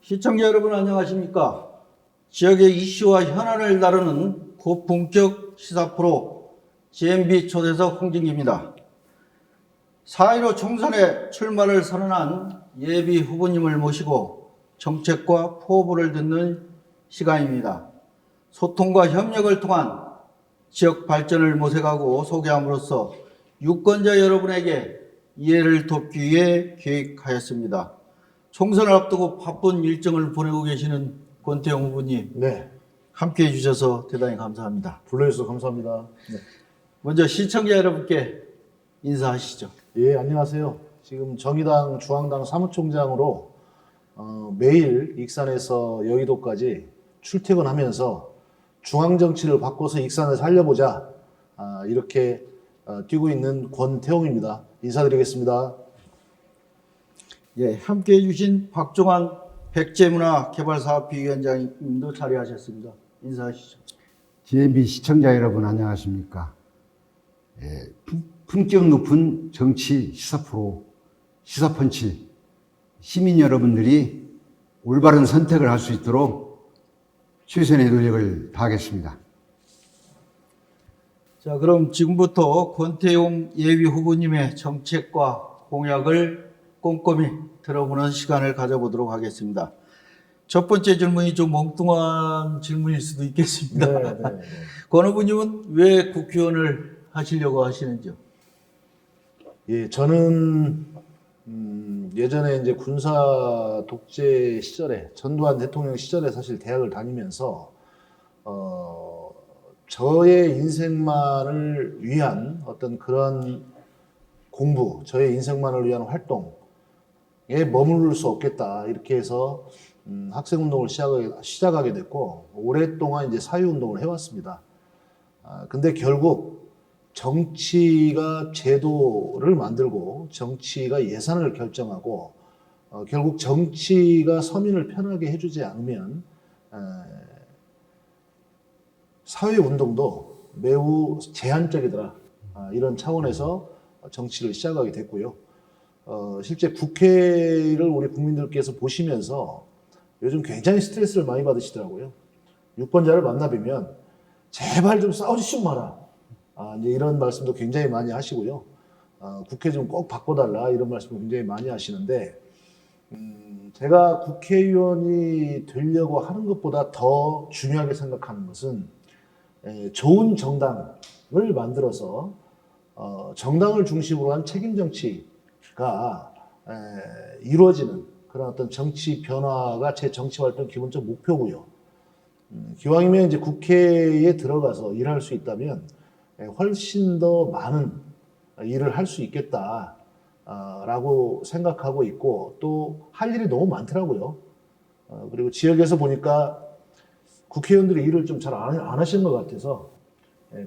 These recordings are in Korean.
시청자 여러분 안녕하십니까? 지역의 이슈와 현안을 다루는 고품격 시사 프로 GMB 초대석 홍진기입니다. 4.15 총선에 출마를 선언한 예비 후보님을 모시고 정책과 포부를 듣는 시간입니다. 소통과 협력을 통한 지역 발전을 모색하고 소개함으로써 유권자 여러분에게 이해를 돕기 위해 계획하였습니다. 총선을 앞두고 바쁜 일정을 보내고 계시는 권태용 후보님, 네, 함께해 주셔서 대단히 감사합니다. 불러주셔서 감사합니다. 네. 먼저 시청자 여러분께 인사하시죠. 예, 안녕하세요. 지금 정의당 중앙당 사무총장으로 매일 익산에서 여의도까지 출퇴근하면서 중앙정치를 바꿔서 익산을 살려보자, 이렇게 뛰고 있는 권태용입니다. 인사드리겠습니다. 예, 함께해 주신 박종환 백제문화개발사업위원장님도 자리하셨습니다. 인사하시죠. GMB 시청자 여러분 안녕하십니까? 예, 품격 높은 정치 시사 프로 시사펀치 시민 여러분들이 올바른 선택을 할 수 있도록 최선의 노력을 다하겠습니다. 자, 그럼 지금부터 권태용 예비 후보님의 정책과 공약을 꼼꼼히 들어보는 시간을 가져보도록 하겠습니다. 첫 번째 질문이 좀 엉뚱한 질문일 수도 있겠습니다. 네. 권 후보님은 왜 국회의원을 하시려고 하시는지요? 예, 저는 예전에 이제 군사 독재 시절에 전두환 대통령 시절에 사실 대학을 다니면서 저의 인생만을 위한 어떤 그런 공부, 저의 인생만을 위한 활동에 머무를 수 없겠다 이렇게 해서 학생운동을 시작하게 됐고 오랫동안 이제 사회운동을 해왔습니다. 근데 결국 정치가 제도를 만들고 정치가 예산을 결정하고 결국 정치가 서민을 편하게 해주지 않으면 사회운동도 매우 제한적이더라. 이런 차원에서 정치를 시작하게 됐고요. 실제 국회를 우리 국민들께서 보시면서 요즘 굉장히 스트레스를 많이 받으시더라고요. 유권자를 만나뵈면 제발 좀 싸우지 좀 마라. 이제 이런 말씀도 굉장히 많이 하시고요. 국회 좀 꼭 바꿔달라 이런 말씀을 굉장히 많이 하시는데 제가 국회의원이 되려고 하는 것보다 더 중요하게 생각하는 것은 좋은 정당을 만들어서 정당을 중심으로 한 책임 정치가 이루어지는 그런 어떤 정치 변화가 제 정치 활동 기본적 목표고요. 기왕이면 이제 국회에 들어가서 일할 수 있다면 훨씬 더 많은 일을 할 수 있겠다라고 생각하고 있고 또 할 일이 너무 많더라고요. 그리고 지역에서 보니까 국회의원들이 일을 좀 잘 안 하시는 것 같아서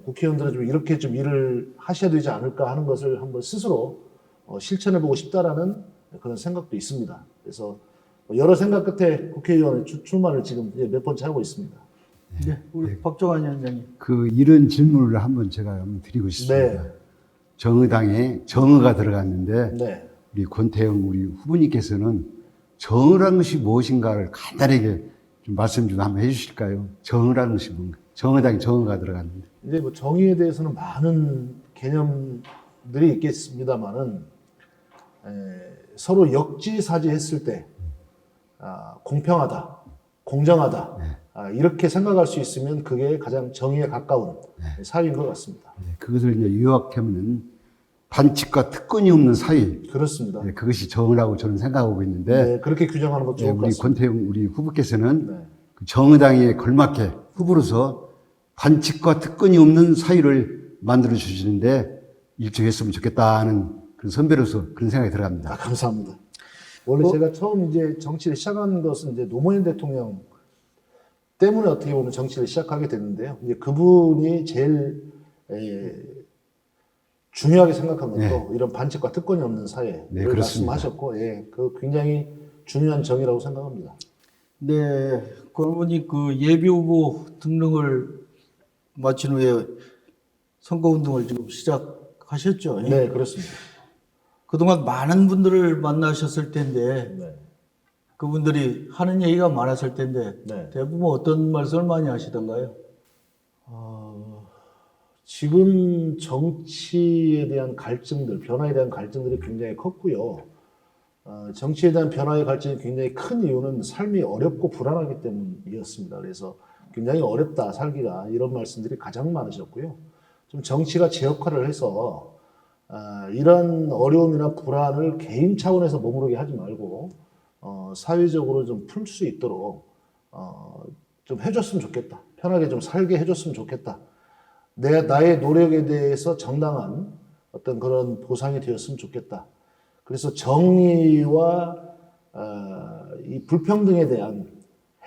국회의원들은 좀 이렇게 좀 일을 하셔야 되지 않을까 하는 것을 한번 스스로 실천해보고 싶다라는 그런 생각도 있습니다. 그래서 여러 생각 끝에 국회의원 출마를 지금 몇 번째 하고 있습니다. 네, 우리 박종환 위원장님. 이런 질문을 한번 제가 드리고 싶습니다. 네. 정의당에 정의가 들어갔는데 네. 우리 권태영 우리 후보님께서는 정의라는 것이 무엇인가를 간단하게 좀 말씀 좀 한번 해주실까요? 정의라는 것이 뭔가? 정의당에 정의가 들어갔는데. 이제 뭐 정의에 대해서는 많은 개념들이 있겠습니다만은 서로 역지사지했을 때 공평하다, 공정하다 이렇게 생각할 수 있으면 그게 가장 정의에 가까운 사회인 것 같습니다. 그것을 이제 요약하면 반칙과 특권이 없는 사회. 그렇습니다. 그것이 정의라고 저는 생각하고 있는데. 네, 그렇게 규정하는 것 좋을 것 우리 같습니다. 권태용 우리 후보께서는 그 정의당에 걸맞게 후보로서 반칙과 특권이 없는 사회를 만들어 주시는데 일조했으면 좋겠다는 그런 선배로서 그런 생각이 들어갑니다. 감사합니다. 원래 제가 처음 이제 정치를 시작한 것은 이제 노무현 대통령 때문에 어떻게 보면 정치를 시작하게 됐는데요. 이제 그분이 제일 중요하게 생각한 것도 네. 이런 반칙과 특권이 없는 사회를 네, 그렇습니다. 말씀하셨고, 그 굉장히 중요한 정의라고 생각합니다. 네, 그러니 그 예비 후보 등록을 마친 후에 선거운동을 지금 시작하셨죠? 네, 그렇습니다. 그동안 많은 분들을 만나셨을 텐데 네. 그분들이 하는 얘기가 많았을 텐데 네. 대부분 어떤 말씀을 많이 하시던가요? 지금 정치에 대한 갈증들, 변화에 대한 갈증들이 굉장히 컸고요. 정치에 대한 변화의 갈증이 굉장히 큰 이유는 삶이 어렵고 불안하기 때문이었습니다. 그래서 굉장히 어렵다, 살기가, 이런 말씀들이 가장 많으셨고요. 좀 정치가 제 역할을 해서 이런 어려움이나 불안을 개인 차원에서 머무르게 하지 말고 사회적으로 좀 풀 수 있도록 좀 해줬으면 좋겠다. 편하게 좀 살게 해줬으면 좋겠다. 나의 노력에 대해서 정당한 어떤 그런 보상이 되었으면 좋겠다. 그래서 정의와 이 불평등에 대한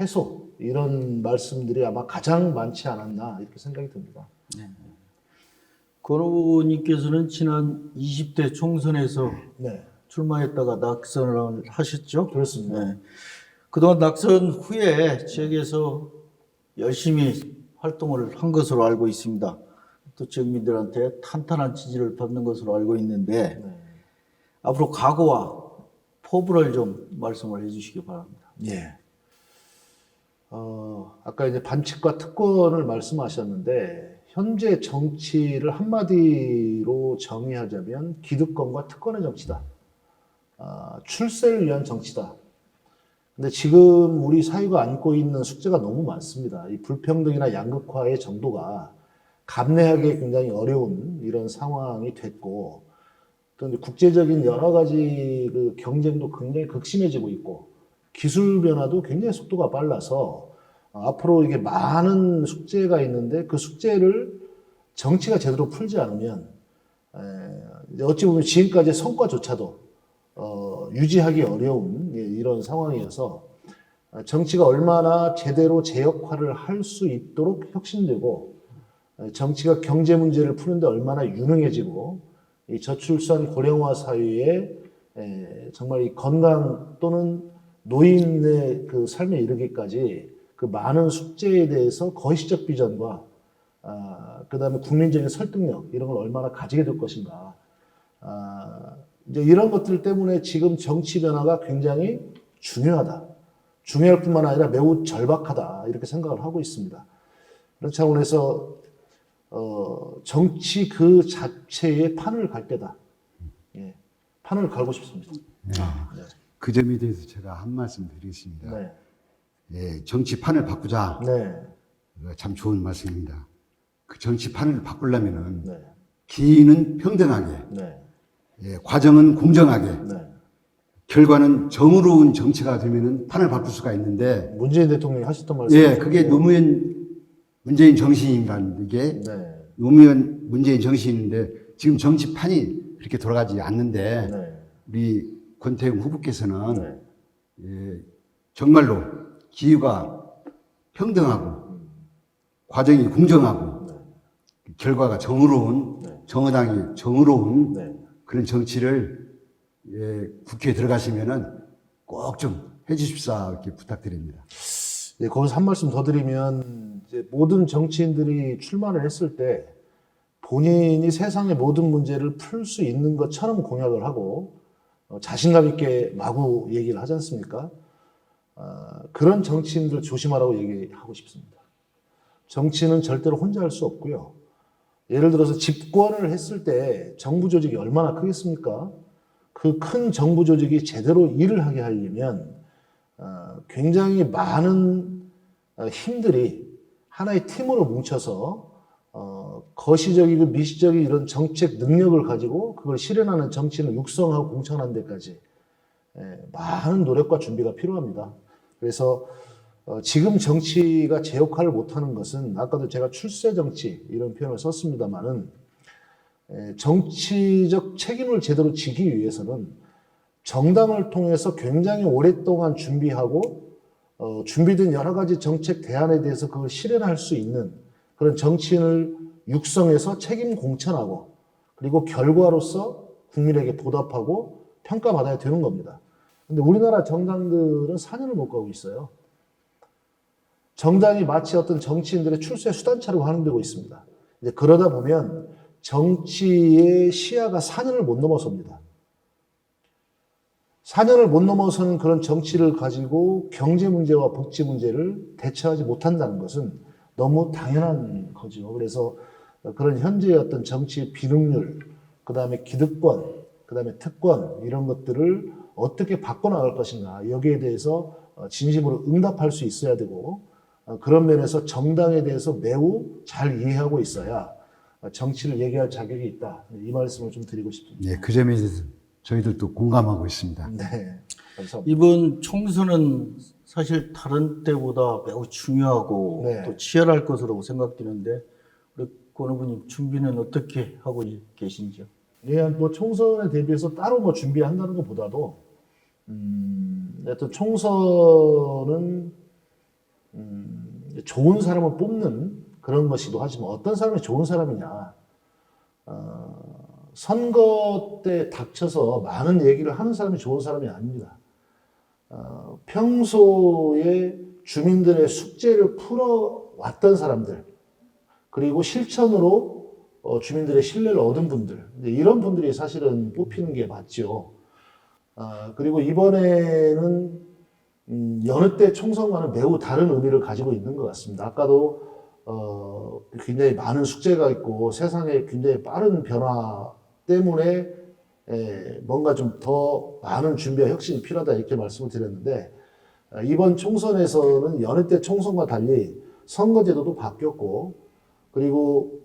해소, 이런 말씀들이 아마 가장 많지 않았나 이렇게 생각이 듭니다. 권 후보님께서는 지난 20대 총선에서 네, 출마했다가 낙선을 하셨죠? 그렇습니다. 네. 그동안 낙선 후에 지역에서 열심히 활동을 한 것으로 알고 있습니다. 또 지역민들한테 탄탄한 지지를 받는 것으로 알고 있는데 네. 앞으로 각오와 포부를 좀 말씀을 해주시기 바랍니다. 예. 아까 이제 반칙과 특권을 말씀하셨는데, 현재 정치를 한마디로 정의하자면 기득권과 특권의 정치다. 출세를 위한 정치다. 근데 지금 우리 사회가 안고 있는 숙제가 너무 많습니다. 이 불평등이나 양극화의 정도가 감내하기 굉장히 어려운 이런 상황이 됐고, 또 이제 국제적인 여러 가지 그 경쟁도 굉장히 극심해지고 있고, 기술 변화도 굉장히 속도가 빨라서 앞으로 이게 많은 숙제가 있는데 그 숙제를 정치가 제대로 풀지 않으면 어찌 보면 지금까지의 성과조차도 유지하기 어려운 이런 상황이어서 정치가 얼마나 제대로 제 역할을 할 수 있도록 혁신되고, 정치가 경제 문제를 푸는데 얼마나 유능해지고, 이 저출산 고령화 사회에 정말 이 건강 또는 노인의 그 삶에 이르기까지 그 많은 숙제에 대해서 거시적 비전과 그다음에 국민적인 설득력, 이런 걸 얼마나 가지게 될 것인가. 이제 이런 것들 때문에 지금 정치 변화가 굉장히 중요하다. 중요할 뿐만 아니라 매우 절박하다. 이렇게 생각을 하고 있습니다. 그런 차원에서 정치 그 자체의 판을 갈 때다. 예, 판을 갈고 싶습니다. 네. 그 점에 대해서 제가 한 말씀 드리겠습니다. 네. 예, 정치판을 바꾸자. 네. 참 좋은 말씀입니다. 그 정치판을 바꾸려면은 네. 기인은 평등하게, 네. 예, 과정은 공정하게, 네. 결과는 정의로운 정치가 되면은 판을 바꿀 수가 있는데, 문재인 대통령이 하셨던 말씀. 예, 그게 노무현 문재인 정신이라는 게 네. 노무현 문재인 정신인데 지금 정치판이 그렇게 돌아가지 않는데 네. 우리 권태웅 후보께서는 네. 예, 정말로 기후가 평등하고 과정이 공정하고 결과가 정의로운 정의당이 정의로운 네. 그런 정치를 예, 국회에 들어가시면은 꼭 좀 해주십사 이렇게 부탁드립니다. 예, 거기서 한 말씀 더 드리면, 이제 모든 정치인들이 출마를 했을 때 본인이 세상의 모든 문제를 풀 수 있는 것처럼 공약을 하고 자신감 있게 마구 얘기를 하지 않습니까? 그런 정치인들 조심하라고 얘기하고 싶습니다. 정치는 절대로 혼자 할 수 없고요. 예를 들어서 집권을 했을 때 정부 조직이 얼마나 크겠습니까? 그 큰 정부 조직이 제대로 일을 하게 하려면 굉장히 많은 힘들이 하나의 팀으로 뭉쳐서 거시적이고 미시적인 이런 정책 능력을 가지고 그걸 실현하는 정치인을 육성하고 공천하는 데까지 많은 노력과 준비가 필요합니다. 그래서 지금 정치가 제 역할을 못하는 것은, 아까도 제가 출세 정치 이런 표현을 썼습니다만은, 정치적 책임을 제대로 지기 위해서는 정당을 통해서 굉장히 오랫동안 준비하고 준비된 여러 가지 정책 대안에 대해서 그걸 실현할 수 있는 그런 정치인을 육성해서 책임 공천하고 그리고 결과로서 국민에게 보답하고 평가받아야 되는 겁니다. 근데 우리나라 정당들은 4년을 못 가고 있어요. 정당이 마치 어떤 정치인들의 출세 수단처럼 활용되고 있습니다. 이제 그러다 보면 정치의 시야가 4년을 못 넘어섭니다. 4년을 못 넘어서는 그런 정치를 가지고 경제 문제와 복지 문제를 대처하지 못한다는 것은 너무 당연한 거죠. 그래서 그런 현재의 어떤 정치의 비능률, 그 다음에 기득권, 그 다음에 특권 이런 것들을 어떻게 바꿔나갈 것인가 여기에 대해서 진심으로 응답할 수 있어야 되고 그런 면에서 정당에 대해서 매우 잘 이해하고 있어야 정치를 얘기할 자격이 있다. 이 말씀을 좀 드리고 싶습니다. 예, 그 점에 대해서 저희들도 공감하고 있습니다. 네, 감사합니다. 이번 총선은 사실 다른 때보다 매우 중요하고 네. 또 치열할 것으로 생각되는데 우리 권 후보님 준비는 어떻게 하고 계신지요? 예, 뭐 총선에 대비해서 따로 뭐 준비한다는 것보다도 어떤 총선은 좋은 사람을 뽑는 그런 것이기도 하지만 어떤 사람이 좋은 사람이냐 선거 때 닥쳐서 많은 얘기를 하는 사람이 좋은 사람이 아닙니다. 평소에 주민들의 숙제를 풀어왔던 사람들 그리고 실천으로 주민들의 신뢰를 얻은 분들 이런 분들이 사실은 뽑히는 게 맞죠. 그리고 이번에는 여느 때 총선과는 매우 다른 의미를 가지고 있는 것 같습니다. 아까도 굉장히 많은 숙제가 있고 세상에 굉장히 빠른 변화 때문에 뭔가 좀 더 많은 준비와 혁신이 필요하다 이렇게 말씀을 드렸는데 이번 총선에서는 여느 때 총선과 달리 선거제도도 바뀌었고 그리고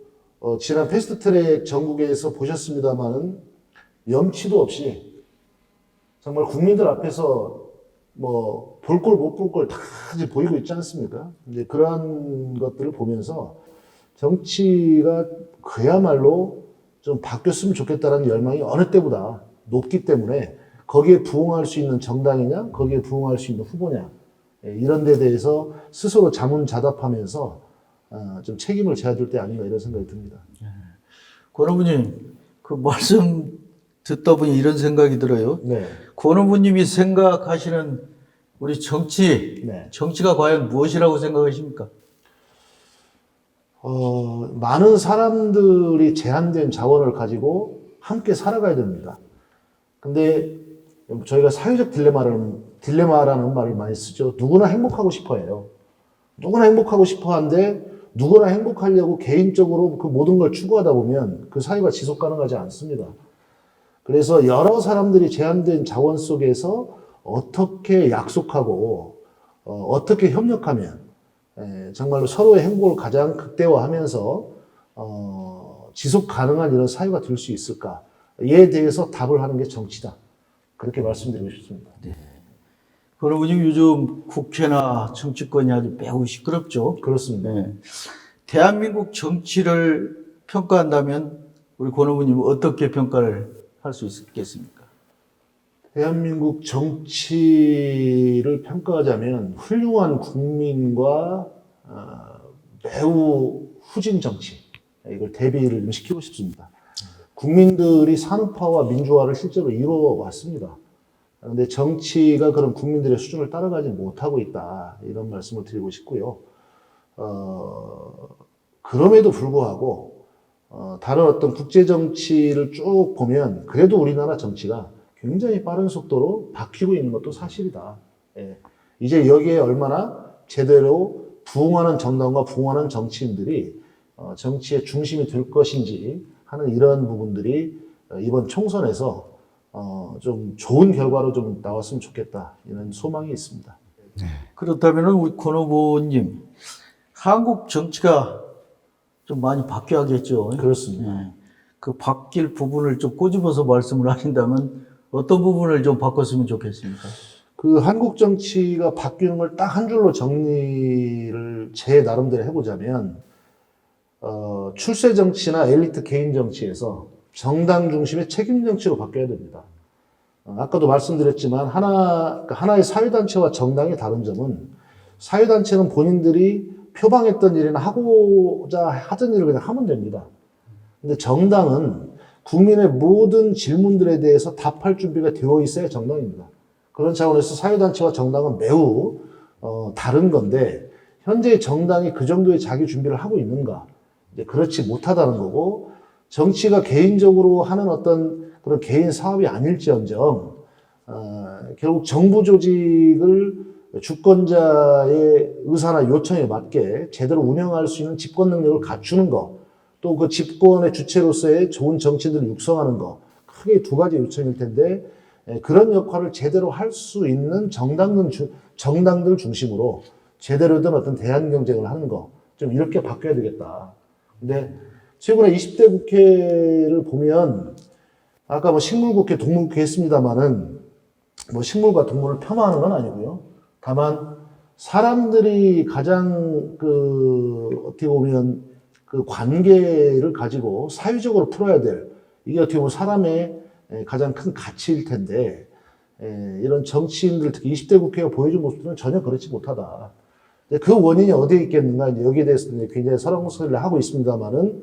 지난 패스트트랙 전국에서 보셨습니다마는 염치도 없이 정말 국민들 앞에서 뭐 볼 걸 못 볼 걸 다 보이고 있지 않습니까? 이제 그러한 것들을 보면서 정치가 그야말로 좀 바뀌었으면 좋겠다는 열망이 어느 때보다 높기 때문에 거기에 부응할 수 있는 정당이냐, 거기에 부응할 수 있는 후보냐 이런 데 대해서 스스로 자문자답하면서 좀 책임을 져야 될 때 아닌가 이런 생각이 듭니다. 권 후보님 그 말씀 듣다 보니 이런 생각이 들어요. 네. 권 후보님이 생각하시는 우리 정치, 네. 정치가 과연 무엇이라고 생각하십니까? 많은 사람들이 제한된 자원을 가지고 함께 살아가야 됩니다. 근데 저희가 사회적 딜레마라는 말을 많이 쓰죠. 누구나 행복하고 싶어 해요. 누구나 행복하고 싶어 하는데 누구나 행복하려고 개인적으로 그 모든 걸 추구하다 보면 그 사회가 지속 가능하지 않습니다. 그래서 여러 사람들이 제한된 자원 속에서 어떻게 약속하고 어떻게 협력하면 정말로 서로의 행복을 가장 극대화하면서 지속 가능한 이런 사회가 될 수 있을까에 대해서 답을 하는 게 정치다. 그렇게 말씀드리고 싶습니다. 네. 권 후보님 요즘 국회나 정치권이 아주 매우 시끄럽죠. 그렇습니다. 네. 대한민국 정치를 평가한다면 우리 권 후보님은 어떻게 평가를 할 수 있겠습니까? 대한민국 정치를 평가하자면 훌륭한 국민과 매우 후진 정치 이걸 대비를 좀 시키고 싶습니다. 국민들이 산업화와 민주화를 실제로 이루어 왔습니다. 그런데 정치가 그런 국민들의 수준을 따라가지 못하고 있다 이런 말씀을 드리고 싶고요. 그럼에도 불구하고 다른 어떤 국제 정치를 쭉 보면 그래도 우리나라 정치가 굉장히 빠른 속도로 바뀌고 있는 것도 사실이다. 예. 이제 여기에 얼마나 제대로 부응하는 정당과 부응하는 정치인들이 정치의 중심이 될 것인지 하는 이런 부분들이 이번 총선에서 좀 좋은 결과로 좀 나왔으면 좋겠다 이런 소망이 있습니다. 그렇다면 우리 권 후보님 한국 정치가 좀 많이 바뀌어야겠죠. 그렇습니다. 네. 그 바뀔 부분을 좀 꼬집어서 말씀을 하신다면 어떤 부분을 좀 바꿨으면 좋겠습니까? 그 한국 정치가 바뀌는 걸 딱 한 줄로 정리를 제 나름대로 해보자면 출세 정치나 엘리트 개인 정치에서 정당 중심의 책임 정치로 바뀌어야 됩니다. 아까도 말씀드렸지만 하나의 사회단체와 정당의 다른 점은 사회단체는 본인들이 표방했던 일이나 하고자 하던 일을 그냥 하면 됩니다. 근데 정당은 국민의 모든 질문들에 대해서 답할 준비가 되어 있어야 정당입니다. 그런 차원에서 사회단체와 정당은 매우 다른 건데, 현재 정당이 그 정도의 자기 준비를 하고 있는가? 이제 그렇지 못하다는 거고, 정치가 개인적으로 하는 어떤 그런 개인 사업이 아닐지언정, 결국 정부 조직을 주권자의 의사나 요청에 맞게 제대로 운영할 수 있는 집권 능력을 갖추는 거, 또 그 집권의 주체로서의 좋은 정치인들을 육성하는 거, 크게 두 가지 요청일 텐데, 그런 역할을 제대로 할 수 있는 정당들 중심으로 제대로 된 어떤 대안 경쟁을 하는 거, 좀 이렇게 바뀌어야 되겠다. 근데 최근에 20대 국회를 보면, 아까 뭐 식물국회, 동물국회 했습니다만은, 뭐 식물과 동물을 폄하하는 건 아니고요. 다만 사람들이 가장 어떻게 보면 그 관계를 가지고 사회적으로 풀어야 될, 이게 어떻게 보면 사람의 가장 큰 가치일 텐데, 이런 정치인들, 특히 20대 국회가 보여준 모습들은 전혀 그렇지 못하다. 그 원인이 어디에 있겠는가, 이제 여기에 대해서는 굉장히 설왕설래를 하고 있습니다만은,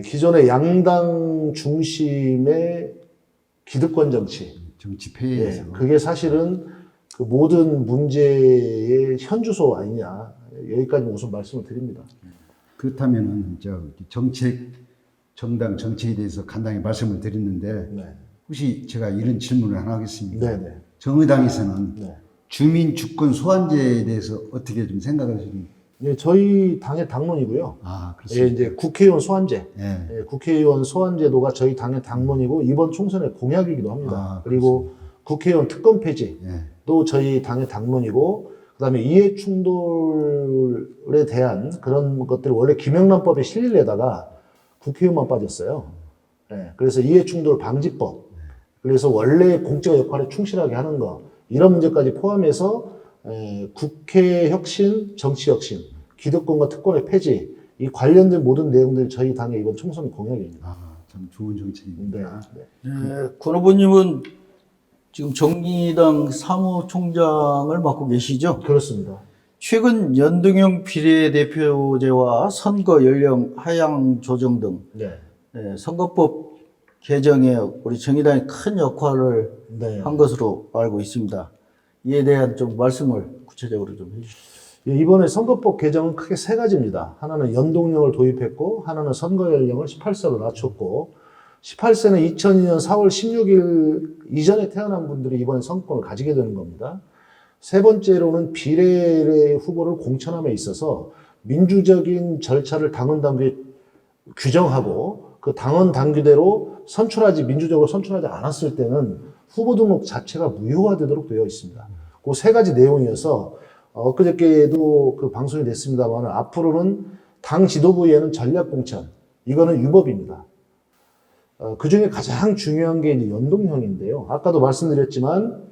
기존의 양당 중심의 기득권 정치, 정치 폐해에서 그게 사실은 그 모든 문제의 현주소 아니냐, 여기까지 우선 말씀을 드립니다. 그렇다면은 정책, 정당 정책에 대해서 간단히 말씀을 드렸는데 네. 혹시 제가 이런 질문을 하나 하겠습니다. 네네. 정의당에서는 네. 주민 주권 소환제에 대해서 어떻게 좀 생각하시는? 네, 저희 당의 당론이고요. 아, 그렇습니다. 이제 국회의원 소환제. 네. 국회의원 소환제도가 저희 당의 당론이고 이번 총선의 공약이기도 합니다. 아, 그리고 국회의원 특권 폐지도 저희 당의 당론이고, 그다음에 이해 충돌에 대한 그런 것들을 원래 김영란법에 실리려다가 국회의원만 빠졌어요. 그래서 이해 충돌 방지법. 그래서 원래 공적 역할에 충실하게 하는 거, 이런 문제까지 포함해서 국회 혁신, 정치 혁신, 기득권과 특권의 폐지, 이 관련된 모든 내용들이 저희 당의 이번 총선 공약입니다. 아, 참 좋은 정책입니다. 네. 권 후보님은 지금 정의당 사무총장을 맡고 계시죠? 그렇습니다. 최근 연동형 비례대표제와 선거 연령 하향 조정 등 네. 선거법 개정에 우리 정의당이 큰 역할을 네. 한 것으로 알고 있습니다. 이에 대한 좀 말씀을 구체적으로 좀 해주시죠. 이번에 선거법 개정은 크게 세 가지입니다. 하나는 연동형을 도입했고, 하나는 선거 연령을 18세로 낮췄고, 18세는 2002년 4월 16일 이전에 태어난 분들이 이번에 선거권을 가지게 되는 겁니다. 세 번째로는 비례 후보를 공천함에 있어서 민주적인 절차를 당원 당규에 규정하고, 그 당원 당규대로 민주적으로 선출하지 않았을 때는 후보 등록 자체가 무효화되도록 되어 있습니다. 그 세 가지 내용이어서 엊그저께도 그 방송이 됐습니다만, 앞으로는 당 지도부에는 전략 공천, 이거는 유법입니다. 그 중에 가장 중요한 게 이제 연동형인데요. 아까도 말씀드렸지만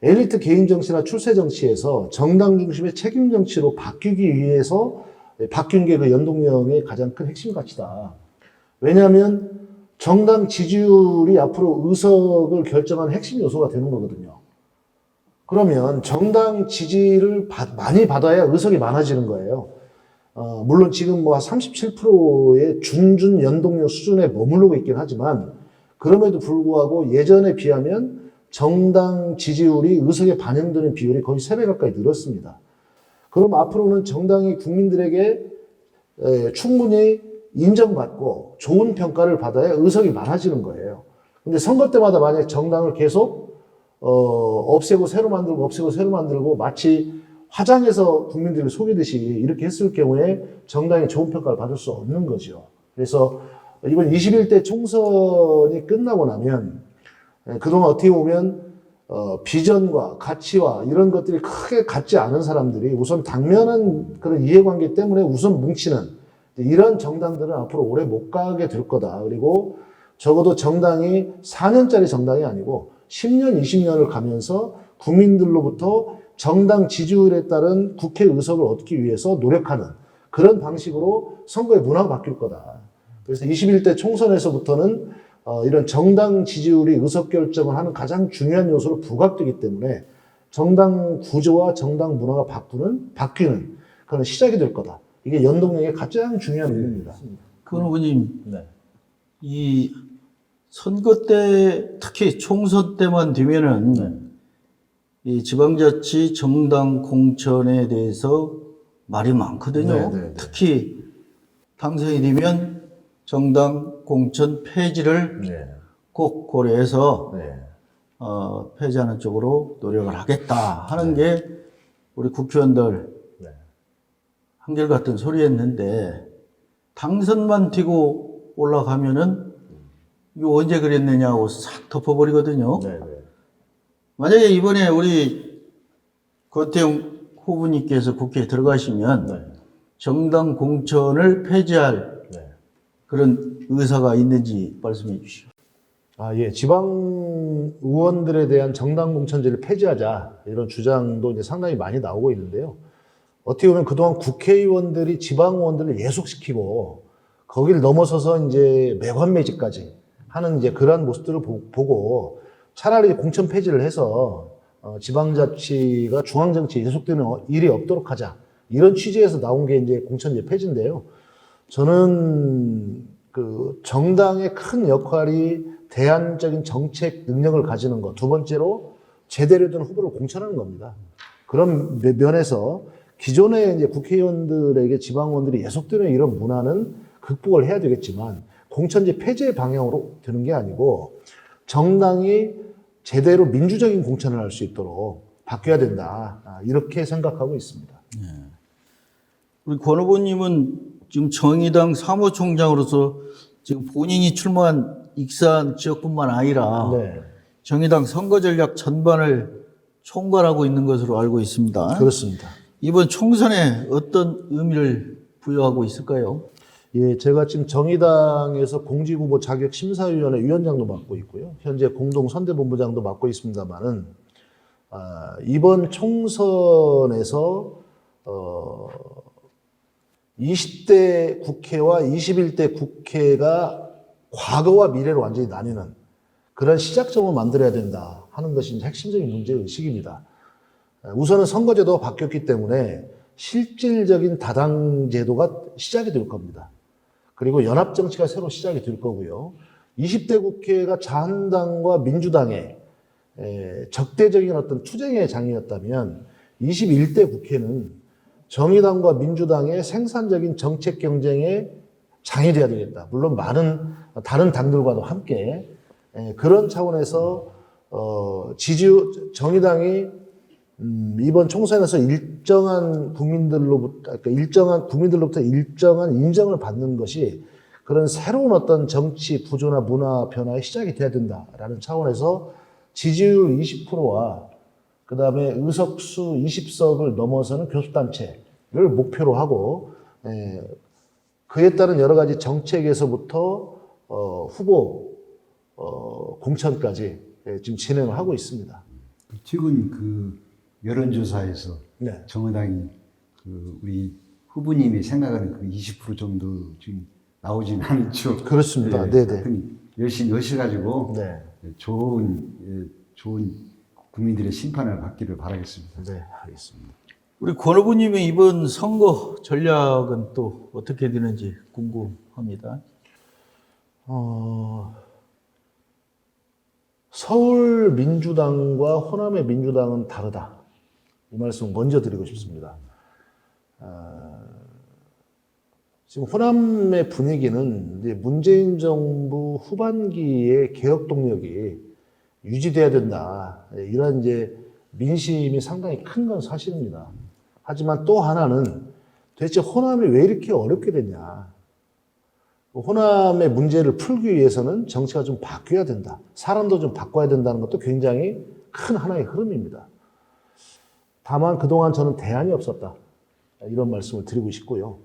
엘리트 개인 정치나 출세 정치에서 정당 중심의 책임 정치로 바뀌기 위해서 바뀐 게 그 연동형의 가장 큰 핵심 가치다. 왜냐하면 정당 지지율이 앞으로 의석을 결정하는 핵심 요소가 되는 거거든요. 그러면 정당 지지를 많이 받아야 의석이 많아지는 거예요. 물론 지금 뭐 37%의 준준 연동형 수준에 머무르고 있긴 하지만, 그럼에도 불구하고 예전에 비하면 정당 지지율이 의석에 반영되는 비율이 거의 3배 가까이 늘었습니다. 그럼 앞으로는 정당이 국민들에게 충분히 인정받고 좋은 평가를 받아야 의석이 많아지는 거예요. 근데 선거 때마다 만약 정당을 계속 없애고 새로 만들고 없애고 새로 만들고 마치 화장해서 국민들을 속이듯이 이렇게 했을 경우에 정당이 좋은 평가를 받을 수 없는 거죠. 그래서 이번 21대 총선이 끝나고 나면 그동안 어떻게 보면 비전과 가치와 이런 것들이 크게 같지 않은 사람들이 우선 당면한 그런 이해관계 때문에 우선 뭉치는 이런 정당들은 앞으로 오래 못 가게 될 거다. 그리고 적어도 정당이 4년짜리 정당이 아니고 10년, 20년을 가면서 국민들로부터 정당 지지율에 따른 국회 의석을 얻기 위해서 노력하는 그런 방식으로 선거의 문화가 바뀔 거다. 그래서 21대 총선에서부터는 이런 정당 지지율이 의석결정을 하는 가장 중요한 요소로 부각되기 때문에 정당 구조와 정당 문화가 바뀌는 그런 시작이 될 거다. 이게 연동형의 가장 중요한 의미입니다. 그 후보님, 네. 이 선거 때, 특히 총선 때만 되면은 네. 이 지방자치 정당 공천에 대해서 말이 많거든요. 네, 네, 네. 특히 당선이 되면 정당 공천 폐지를 네. 꼭 고려해서 네. 폐지하는 쪽으로 노력을 하겠다 하는 게 우리 국회의원들 네. 한결같은 소리였는데 당선만 되고 올라가면은 이거 언제 그랬느냐고 싹 덮어버리거든요. 네. 네. 만약에 이번에 우리 권태용 후보님께서 국회에 들어가시면 네. 정당 공천을 폐지할 네. 그런 의사가 있는지 말씀해 주시죠. 예. 지방 의원들에 대한 정당 공천제를 폐지하자 이런 주장도 이제 상당히 많이 나오고 있는데요. 어떻게 보면 그동안 국회의원들이 지방 의원들을 예속시키고 거기를 넘어서서 이제 매관매직까지 하는 이제 그러한 모습들을 보고 차라리 공천 폐지를 해서 지방자치가 중앙정치에 예속되는 일이 없도록 하자. 이런 취지에서 나온 게 이제 공천제 폐지인데요. 저는 그 정당의 큰 역할이 대안적인 정책 능력을 가지는 것. 두 번째로 제대로 된 후보를 공천하는 겁니다. 그런 면에서 기존의 이제 국회의원들에게 지방의원들이 예속되는 이런 문화는 극복을 해야 되겠지만 공천제 폐지의 방향으로 되는 게 아니고 정당이 제대로 민주적인 공천을 할 수 있도록 바뀌어야 된다. 이렇게 생각하고 있습니다. 우리 권 후보님은 지금 정의당 사무총장으로서 지금 본인이 출마한 익산 지역뿐만 아니라 네. 정의당 선거 전략 전반을 총괄하고 있는 것으로 알고 있습니다. 그렇습니다. 이번 총선에 어떤 의미를 부여하고 있을까요? 예, 제가 지금 정의당에서 공직후보 자격 심사위원회 위원장도 맡고 있고요. 현재 공동선대본부장도 맡고 있습니다만은, 이번 총선에서, 20대 국회와 21대 국회가 과거와 미래로 완전히 나뉘는 그런 시작점을 만들어야 된다 하는 것이 핵심적인 문제의식입니다. 우선은 선거제도가 바뀌었기 때문에 실질적인 다당 제도가 시작이 될 겁니다. 그리고 연합정치가 새로 시작이 될 거고요. 20대 국회가 자한당과 민주당의 적대적인 어떤 투쟁의 장이었다면 21대 국회는 정의당과 민주당의 생산적인 정책 경쟁의 장이 되어야 되겠다. 물론 많은 다른 당들과도 함께 그런 차원에서 정의당이 이번 총선에서 일정한 국민들로부터 일정한 인정을 받는 것이 그런 새로운 어떤 정치 구조나 문화 변화의 시작이 돼야 된다라는 차원에서 지지율 20%와 그 다음에 의석수 20석을 넘어서는 교섭단체를 목표로 하고 그에 따른 여러 가지 정책에서부터 후보 공천까지 지금 진행을 하고 있습니다. 최근 그 여론조사에서 네. 정의당이 그 우리 후보님이 생각하는 그 20% 정도 지금 나오진 않죠. 그렇습니다. 네, 네네. 하여튼 열심히 하셔가지고 네. 좋은 국민들의 심판을 받기를 바라겠습니다. 네, 알겠습니다. 우리 권 후보님의 이번 선거 전략은 또 어떻게 되는지 궁금합니다. 서울 민주당과 호남의 민주당은 다르다. 이 말씀 먼저 드리고 싶습니다. 지금 호남의 분위기는 이제 문재인 정부 후반기의 개혁 동력이 유지돼야 된다. 이런 이제 민심이 상당히 큰 건 사실입니다. 하지만 또 하나는 도대체 호남이 왜 이렇게 어렵게 됐냐. 호남의 문제를 풀기 위해서는 정치가 좀 바뀌어야 된다. 사람도 좀 바꿔야 된다는 것도 굉장히 큰 하나의 흐름입니다. 다만 그동안 저는 대안이 없었다. 이런 말씀을 드리고 싶고요.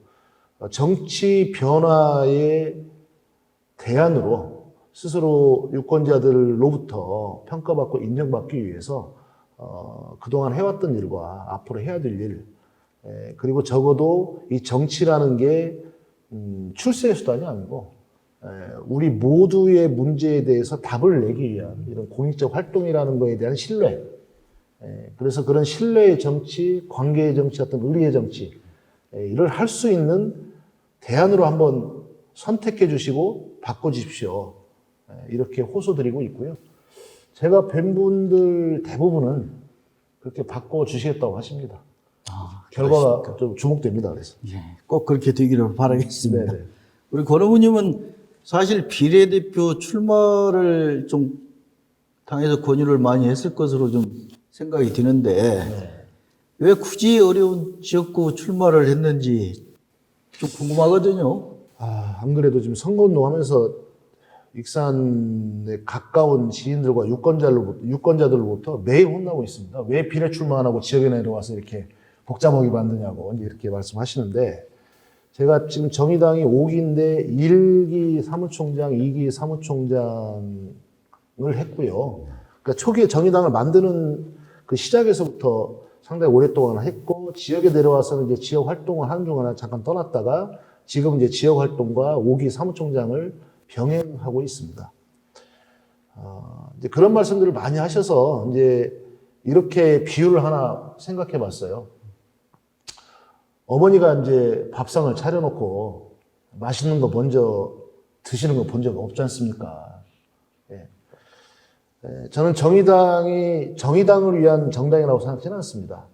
정치 변화의 대안으로 스스로 유권자들로부터 평가받고 인정받기 위해서 그동안 해왔던 일과 앞으로 해야 될 일, 그리고 적어도 이 정치라는 게 출세의 수단이 아니고 우리 모두의 문제에 대해서 답을 내기 위한 이런 공익적 활동이라는 것에 대한 신뢰, 그래서 그런 신뢰의 정치, 관계의 정치, 어떤 의리의 정치, 이를 할 수 있는 대안으로 한번 선택해 주시고 바꿔주십시오. 이렇게 호소드리고 있고요. 제가 뵌 분들 대부분은 그렇게 바꿔주시겠다고 하십니다. 결과가 좀 주목됩니다. 그래서. 예, 꼭 그렇게 되기를 바라겠습니다. 네네. 우리 권 의원님은 사실 비례대표 출마를 좀 당에서 권유를 많이 했을 것으로 좀 생각이 드는데 왜 굳이 어려운 지역구 출마를 했는지 좀 궁금하거든요. 안 그래도 지금 선거운동 하면서 익산에 가까운 지인들과 유권자들로부터 매일 혼나고 있습니다. 왜 비례 출마 안 하고 지역에 내려와서 이렇게 복잡하게 만드냐고 이렇게 말씀하시는데, 제가 지금 정의당이 5기인데 1기 사무총장, 2기 사무총장을 했고요. 그러니까 초기에 정의당을 만드는 그 시작에서부터 상당히 오랫동안 했고, 지역에 내려와서는 이제 지역 활동을 하는 동안에 잠깐 떠났다가 지금 이제 지역 활동과 5기 사무총장을 병행하고 있습니다. 이제 그런 말씀들을 많이 하셔서 이제 이렇게 비유를 하나 생각해 봤어요. 어머니가 이제 밥상을 차려놓고 맛있는 거 먼저 드시는 거 본 적 없지 않습니까? 저는 정의당이 정의당을 위한 정당이라고 생각하지는 않습니다.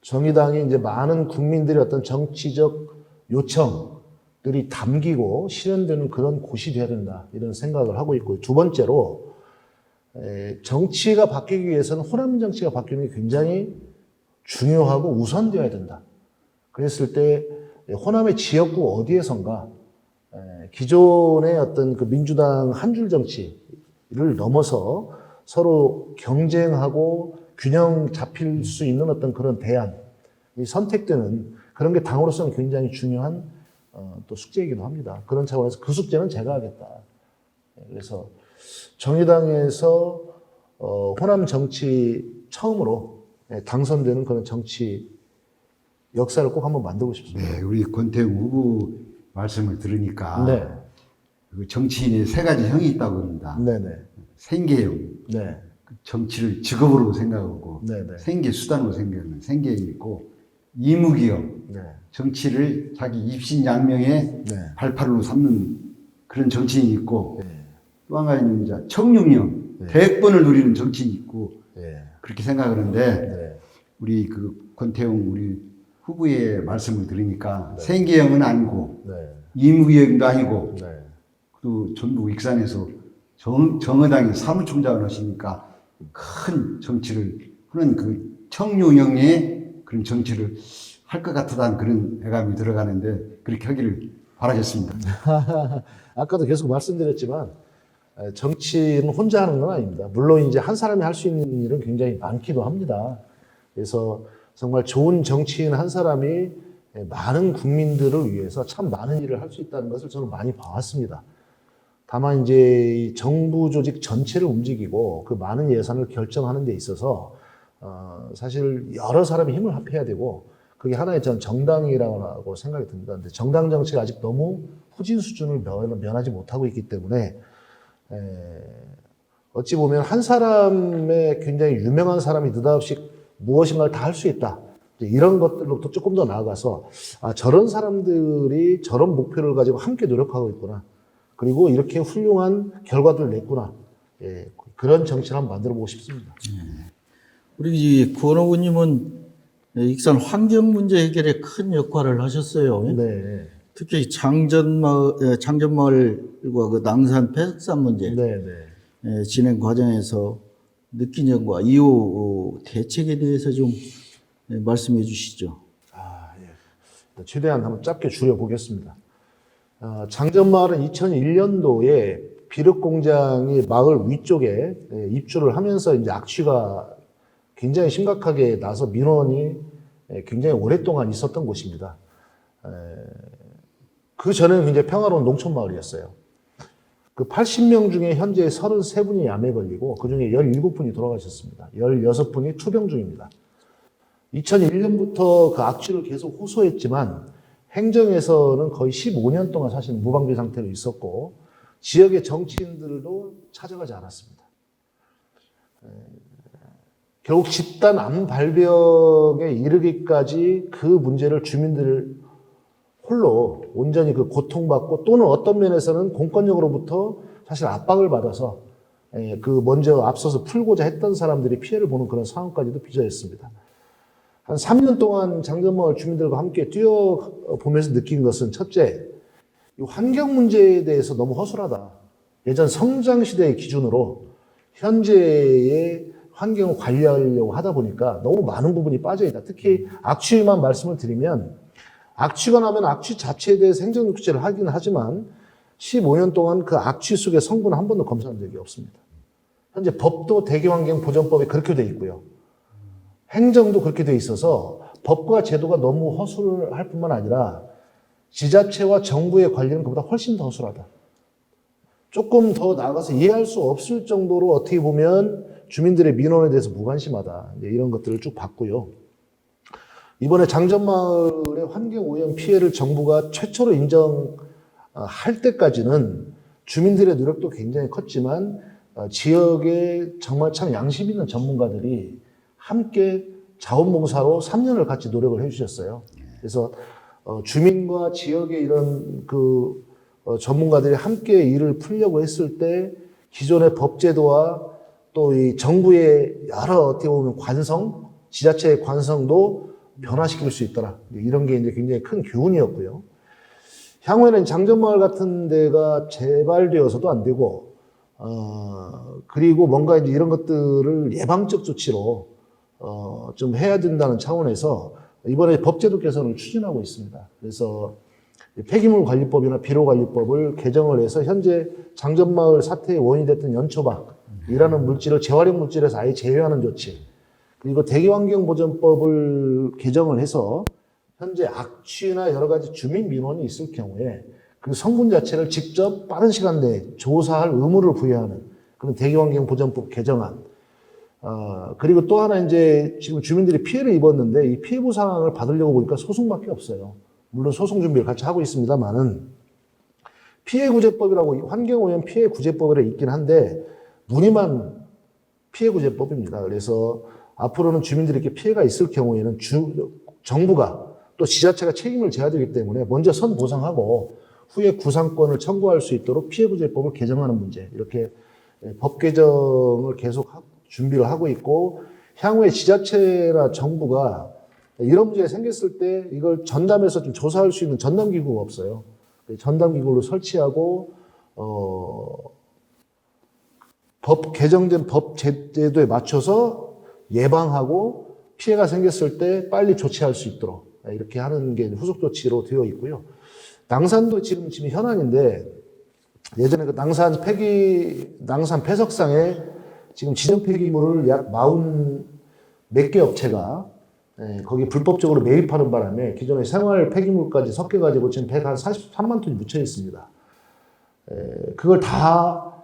정의당이 이제 많은 국민들의 어떤 정치적 요청들이 담기고 실현되는 그런 곳이 되어야 된다, 이런 생각을 하고 있고요. 두 번째로, 정치가 바뀌기 위해서는 호남 정치가 바뀌는 게 굉장히 중요하고 우선되어야 된다. 그랬을 때 호남의 지역구 어디에선가 기존의 어떤 그 민주당 한 줄 정치를 넘어서 서로 경쟁하고 균형 잡힐 수 있는 어떤 그런 대안이 선택되는 그런 게 당으로서는 굉장히 중요한 또 숙제이기도 합니다. 그런 차원에서 그 숙제는 제가 하겠다. 그래서 정의당에서 호남 정치 처음으로 당선되는 그런 정치 역사를 꼭 한번 만들고 싶습니다. 네, 우리 권태웅 후보 말씀을 들으니까 네. 그 정치인의 세 가지 형이 있다고 합니다. 네네. 생계형, 네. 정치를 직업으로 생각하고 네네. 생계 수단으로 생각하는 생계형이 있고, 이무기형, 네. 정치를 자기 입신양명의 네. 발판으로 삼는 그런 정치인이 있고, 네. 또 한 가지는 이제 청룡형, 네. 대권을 누리는 정치인이 있고, 네. 그렇게 생각하는데, 네. 우리 그 권태웅 우리 후보의 말씀을 들으니까 생계형은 아니고 네. 이무기형도 아니고, 네. 또 전북 익산에서 정의당의 사무총장을 하시니까 큰 정치를 하는 그 청룡형의 그런 정치를 할 것 같다는 그런 애감이 들어가는데, 그렇게 하기를 바라겠습니다. 아까도 계속 말씀드렸지만 정치는 혼자 하는 건 아닙니다. 물론 이제 한 사람이 할 수 있는 일은 굉장히 많기도 합니다. 그래서 정말 좋은 정치인 한 사람이 많은 국민들을 위해서 참 많은 일을 할 수 있다는 것을 저는 많이 봐왔습니다. 다만 이제 이 정부 조직 전체를 움직이고 그 많은 예산을 결정하는 데 있어서 사실 여러 사람이 힘을 합해야 되고, 그게 하나의 전 정당이라고 생각이 듭니다. 근데 정당 정치가 아직 너무 후진 수준을 면하지 못하고 있기 때문에 어찌 보면 한 사람의 굉장히 유명한 사람이 느닷없이 무엇인가를 다 할 수 있다, 이런 것들로부터 조금 더 나아가서 저런 사람들이 저런 목표를 가지고 함께 노력하고 있구나, 그리고 이렇게 훌륭한 결과들을 냈구나, 그런 정치를 한번 만들어 보고 싶습니다. 우리 권 의원님은 익산 환경 문제 해결에 큰 역할을 하셨어요. 네, 특히 장전마을과 그 낭산 폐석산 문제 네, 네. 진행 과정에서 느낀 점과 이후 대책에 대해서 좀 말씀해 주시죠. 예. 최대한 한번 짧게 줄여보겠습니다. 장전마을은 2001년도에 비료공장이 마을 위쪽에 입주를 하면서 이제 악취가 굉장히 심각하게 나서 민원이 굉장히 오랫동안 있었던 곳입니다. 그 전에는 굉장히 평화로운 농촌마을이었어요. 그 80명 중에 현재 33분이 암에 걸리고 그 중에 17분이 돌아가셨습니다. 16분이 투병 중입니다. 2001년부터 그 악취를 계속 호소했지만 행정에서는 거의 15년 동안 사실 무방비 상태로 있었고, 지역의 정치인들도 찾아가지 않았습니다. 결국 집단 암 발병에 이르기까지 그 문제를 주민들 홀로 온전히 그 고통받고 또는 어떤 면에서는 공권력으로부터 사실 압박을 받아서 그 먼저 앞서서 풀고자 했던 사람들이 피해를 보는 그런 상황까지도 빚어졌습니다. 한 3년 동안 장전마을 주민들과 함께 뛰어보면서 느낀 것은 첫째, 이 환경 문제에 대해서 너무 허술하다. 예전 성장시대의 기준으로 현재의 환경을 관리하려고 하다 보니까 너무 많은 부분이 빠져있다. 특히 악취만 말씀을 드리면 악취가 나면 악취 자체에 대해서 행정조치를 하긴 하지만 15년 동안 그 악취 속의 성분을 한 번도 검사한 적이 없습니다. 현재 법도 대기환경보전법에 그렇게 돼 있고요. 행정도 그렇게 돼 있어서 법과 제도가 너무 허술할 뿐만 아니라 지자체와 정부의 관리는 그보다 훨씬 더 허술하다. 조금 더 나아가서 이해할 수 없을 정도로 어떻게 보면 주민들의 민원에 대해서 무관심하다. 이런 것들을 쭉 봤고요. 이번에 장전마을의 환경오염 피해를 정부가 최초로 인정할 때까지는 주민들의 노력도 굉장히 컸지만 지역에 정말 참 양심 있는 전문가들이 함께 자원봉사로 3년을 같이 노력을 해주셨어요. 그래서 주민과 지역의 이런 전문가들이 함께 일을 풀려고 했을 때 기존의 법제도와 또 이 정부의 여러 어떻게 보면 관성, 지자체의 관성도 변화시킬 수 있더라. 이런 게 이제 굉장히 큰 교훈이었고요. 향후에는 장전마을 같은 데가 재발되어서도 안 되고, 그리고 뭔가 이제 이런 것들을 예방적 조치로, 좀 해야 된다는 차원에서 이번에 법제도 개선을 추진하고 있습니다. 그래서 폐기물 관리법이나 비료 관리법을 개정을 해서 현재 장전마을 사태의 원인이 됐던 연초박이라는 물질을 재활용 물질에서 아예 제외하는 조치, 그리고 대기환경보전법을 개정을 해서 현재 악취나 여러 가지 주민 민원이 있을 경우에 그 성분 자체를 직접 빠른 시간 내에 조사할 의무를 부여하는 그런 대기환경보전법 개정안. 그리고 또 하나 이제 지금 주민들이 피해를 입었는데 이 피해 보상을 받으려고 보니까 소송밖에 없어요. 물론 소송 준비를 같이 하고 있습니다만은 피해구제법이라고 환경오염 피해구제법이라 있긴 한데 무늬만 피해구제법입니다. 그래서 앞으로는 주민들이 이렇게 피해가 있을 경우에는 정부가 또 지자체가 책임을 져야 되기 때문에 먼저 선보상하고 후에 구상권을 청구할 수 있도록 피해구제법을 개정하는 문제, 이렇게 법 개정을 계속 준비를 하고 있고, 향후에 지자체나 정부가 이런 문제가 생겼을 때 이걸 전담해서 좀 조사할 수 있는 전담기구가 없어요. 전담기구를 설치하고 법 개정된 법 제도에 맞춰서 예방하고 피해가 생겼을 때 빨리 조치할 수 있도록 이렇게 하는 게 후속 조치로 되어 있고요. 낭산도 지금 현안인데 예전에 그 낭산 폐석상에 지금 지정 폐기물을 약 40 몇 개 업체가 거기 불법적으로 매입하는 바람에 기존의 생활 폐기물까지 섞여가지고 지금 143만 톤이 묻혀 있습니다. 그걸 다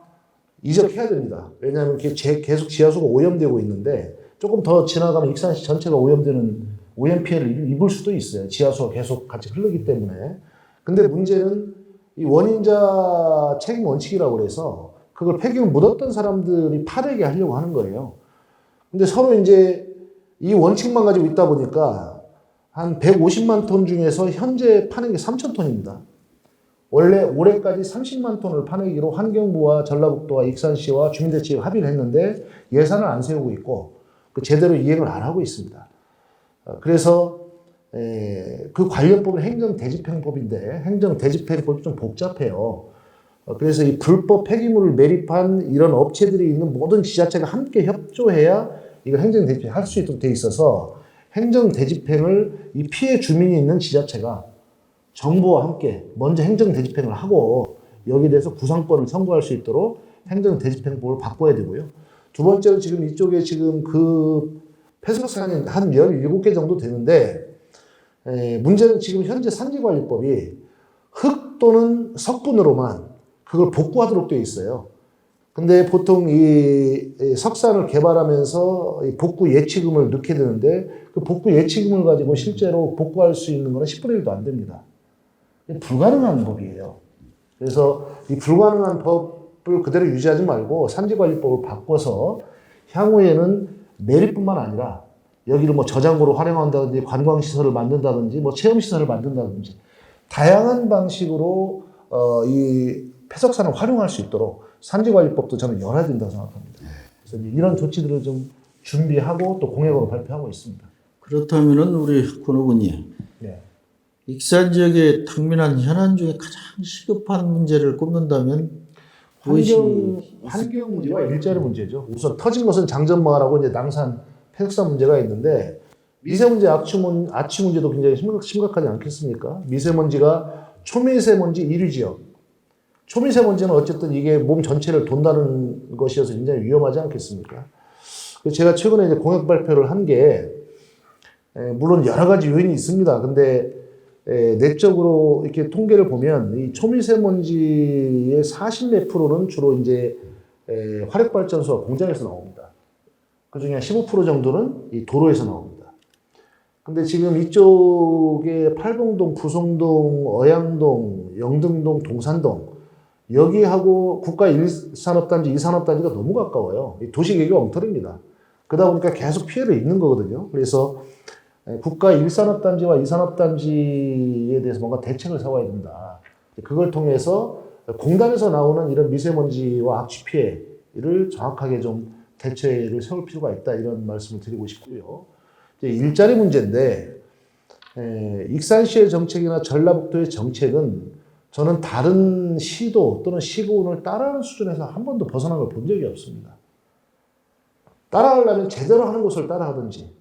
이적해야 됩니다. 왜냐하면 계속 지하수가 오염되고 있는데 조금 더 지나가면 익산시 전체가 오염되는 오염 피해를 입을 수도 있어요. 지하수가 계속 같이 흐르기 때문에. 근데 문제는 이 원인자 책임 원칙이라고 그래서 그걸 폐기물 묻었던 사람들이 파내게 하려고 하는 거예요. 근데 서로 이제 이 원칙만 가지고 있다 보니까 한 150만 톤 중에서 현재 파낸 게 3천 톤입니다. 원래 올해까지 30만 톤을 파내기로 환경부와 전라북도와 익산시와 주민대책위 합의를 했는데 예산을 안 세우고 있고 제대로 이행을 안 하고 있습니다. 그래서 그 관련법은 행정대집행법인데 행정대집행법이 좀 복잡해요. 그래서 이 불법 폐기물을 매립한 이런 업체들이 있는 모든 지자체가 함께 협조해야 이걸 행정대집행 할 수 있도록 돼 있어서 행정대집행을 이 피해 주민이 있는 지자체가 정부와 함께 먼저 행정대집행을 하고 여기에 대해서 구상권을 청구할 수 있도록 행정대집행법을 바꿔야 되고요. 두 번째는 지금 이쪽에 지금 그 폐석산이 한 17개 정도 되는데 문제는 지금 현재 산지관리법이 흙 또는 석분으로만 그걸 복구하도록 되어 있어요. 근데 보통 이 석산을 개발하면서 복구 예치금을 넣게 되는데 그 복구 예치금을 가지고 실제로 복구할 수 있는 거는 10분의 1도 안 됩니다. 불가능한 법이에요. 그래서 이 불가능한 법을 그대로 유지하지 말고 산지관리법을 바꿔서 향후에는 매립뿐만 아니라 여기를 뭐 저장고로 활용한다든지 관광시설을 만든다든지 뭐 체험시설을 만든다든지 다양한 방식으로 이 폐석산을 활용할 수 있도록 산지관리법도 저는 열어야 된다고 생각합니다. 그래서 이런 조치들을 좀 준비하고 또 공약으로 발표하고 있습니다. 그렇다면은 우리 권 후보님, 네. 익산 지역의 당면한 현안 중에 가장 시급한 문제를 꼽는다면 환경 문제와 일자리 문제죠. 우선 터진 것은 장전마을하고 이제 남산 폐석산 문제가 있는데 미세먼지 악취 문제도 굉장히 심각하지 않겠습니까? 미세먼지가 초미세먼지 1위 지역. 초미세먼지는 어쨌든 이게 몸 전체를 돈다는 것이어서 굉장히 위험하지 않겠습니까? 그래서 제가 최근에 이제 공약 발표를 한 게 물론 여러 가지 요인이 있습니다. 근데 내적으로 이렇게 통계를 보면 이 초미세먼지의 40몇 프로는 주로 이제 화력발전소와 공장에서 나옵니다. 그 중에 한 15% 정도는 이 도로에서 나옵니다. 근데 지금 이쪽에 팔봉동, 부송동, 어양동, 영등동, 동산동 여기하고 국가 1산업단지, 2산업단지가 너무 가까워요. 도시 계획이 엉터리입니다. 그러다 보니까 계속 피해를 입는 거거든요. 그래서 국가 1산업단지와 2산업단지에 대해서 뭔가 대책을 세워야 된다. 그걸 통해서 공단에서 나오는 이런 미세먼지와 악취 피해를 정확하게 좀 대책을 세울 필요가 있다. 이런 말씀을 드리고 싶고요. 이제 일자리 문제인데 익산시의 정책이나 전라북도의 정책은 저는 다른 시도 또는 시군을 따라하는 수준에서 한 번도 벗어난 걸 본 적이 없습니다. 따라하려면 제대로 하는 곳을 따라하든지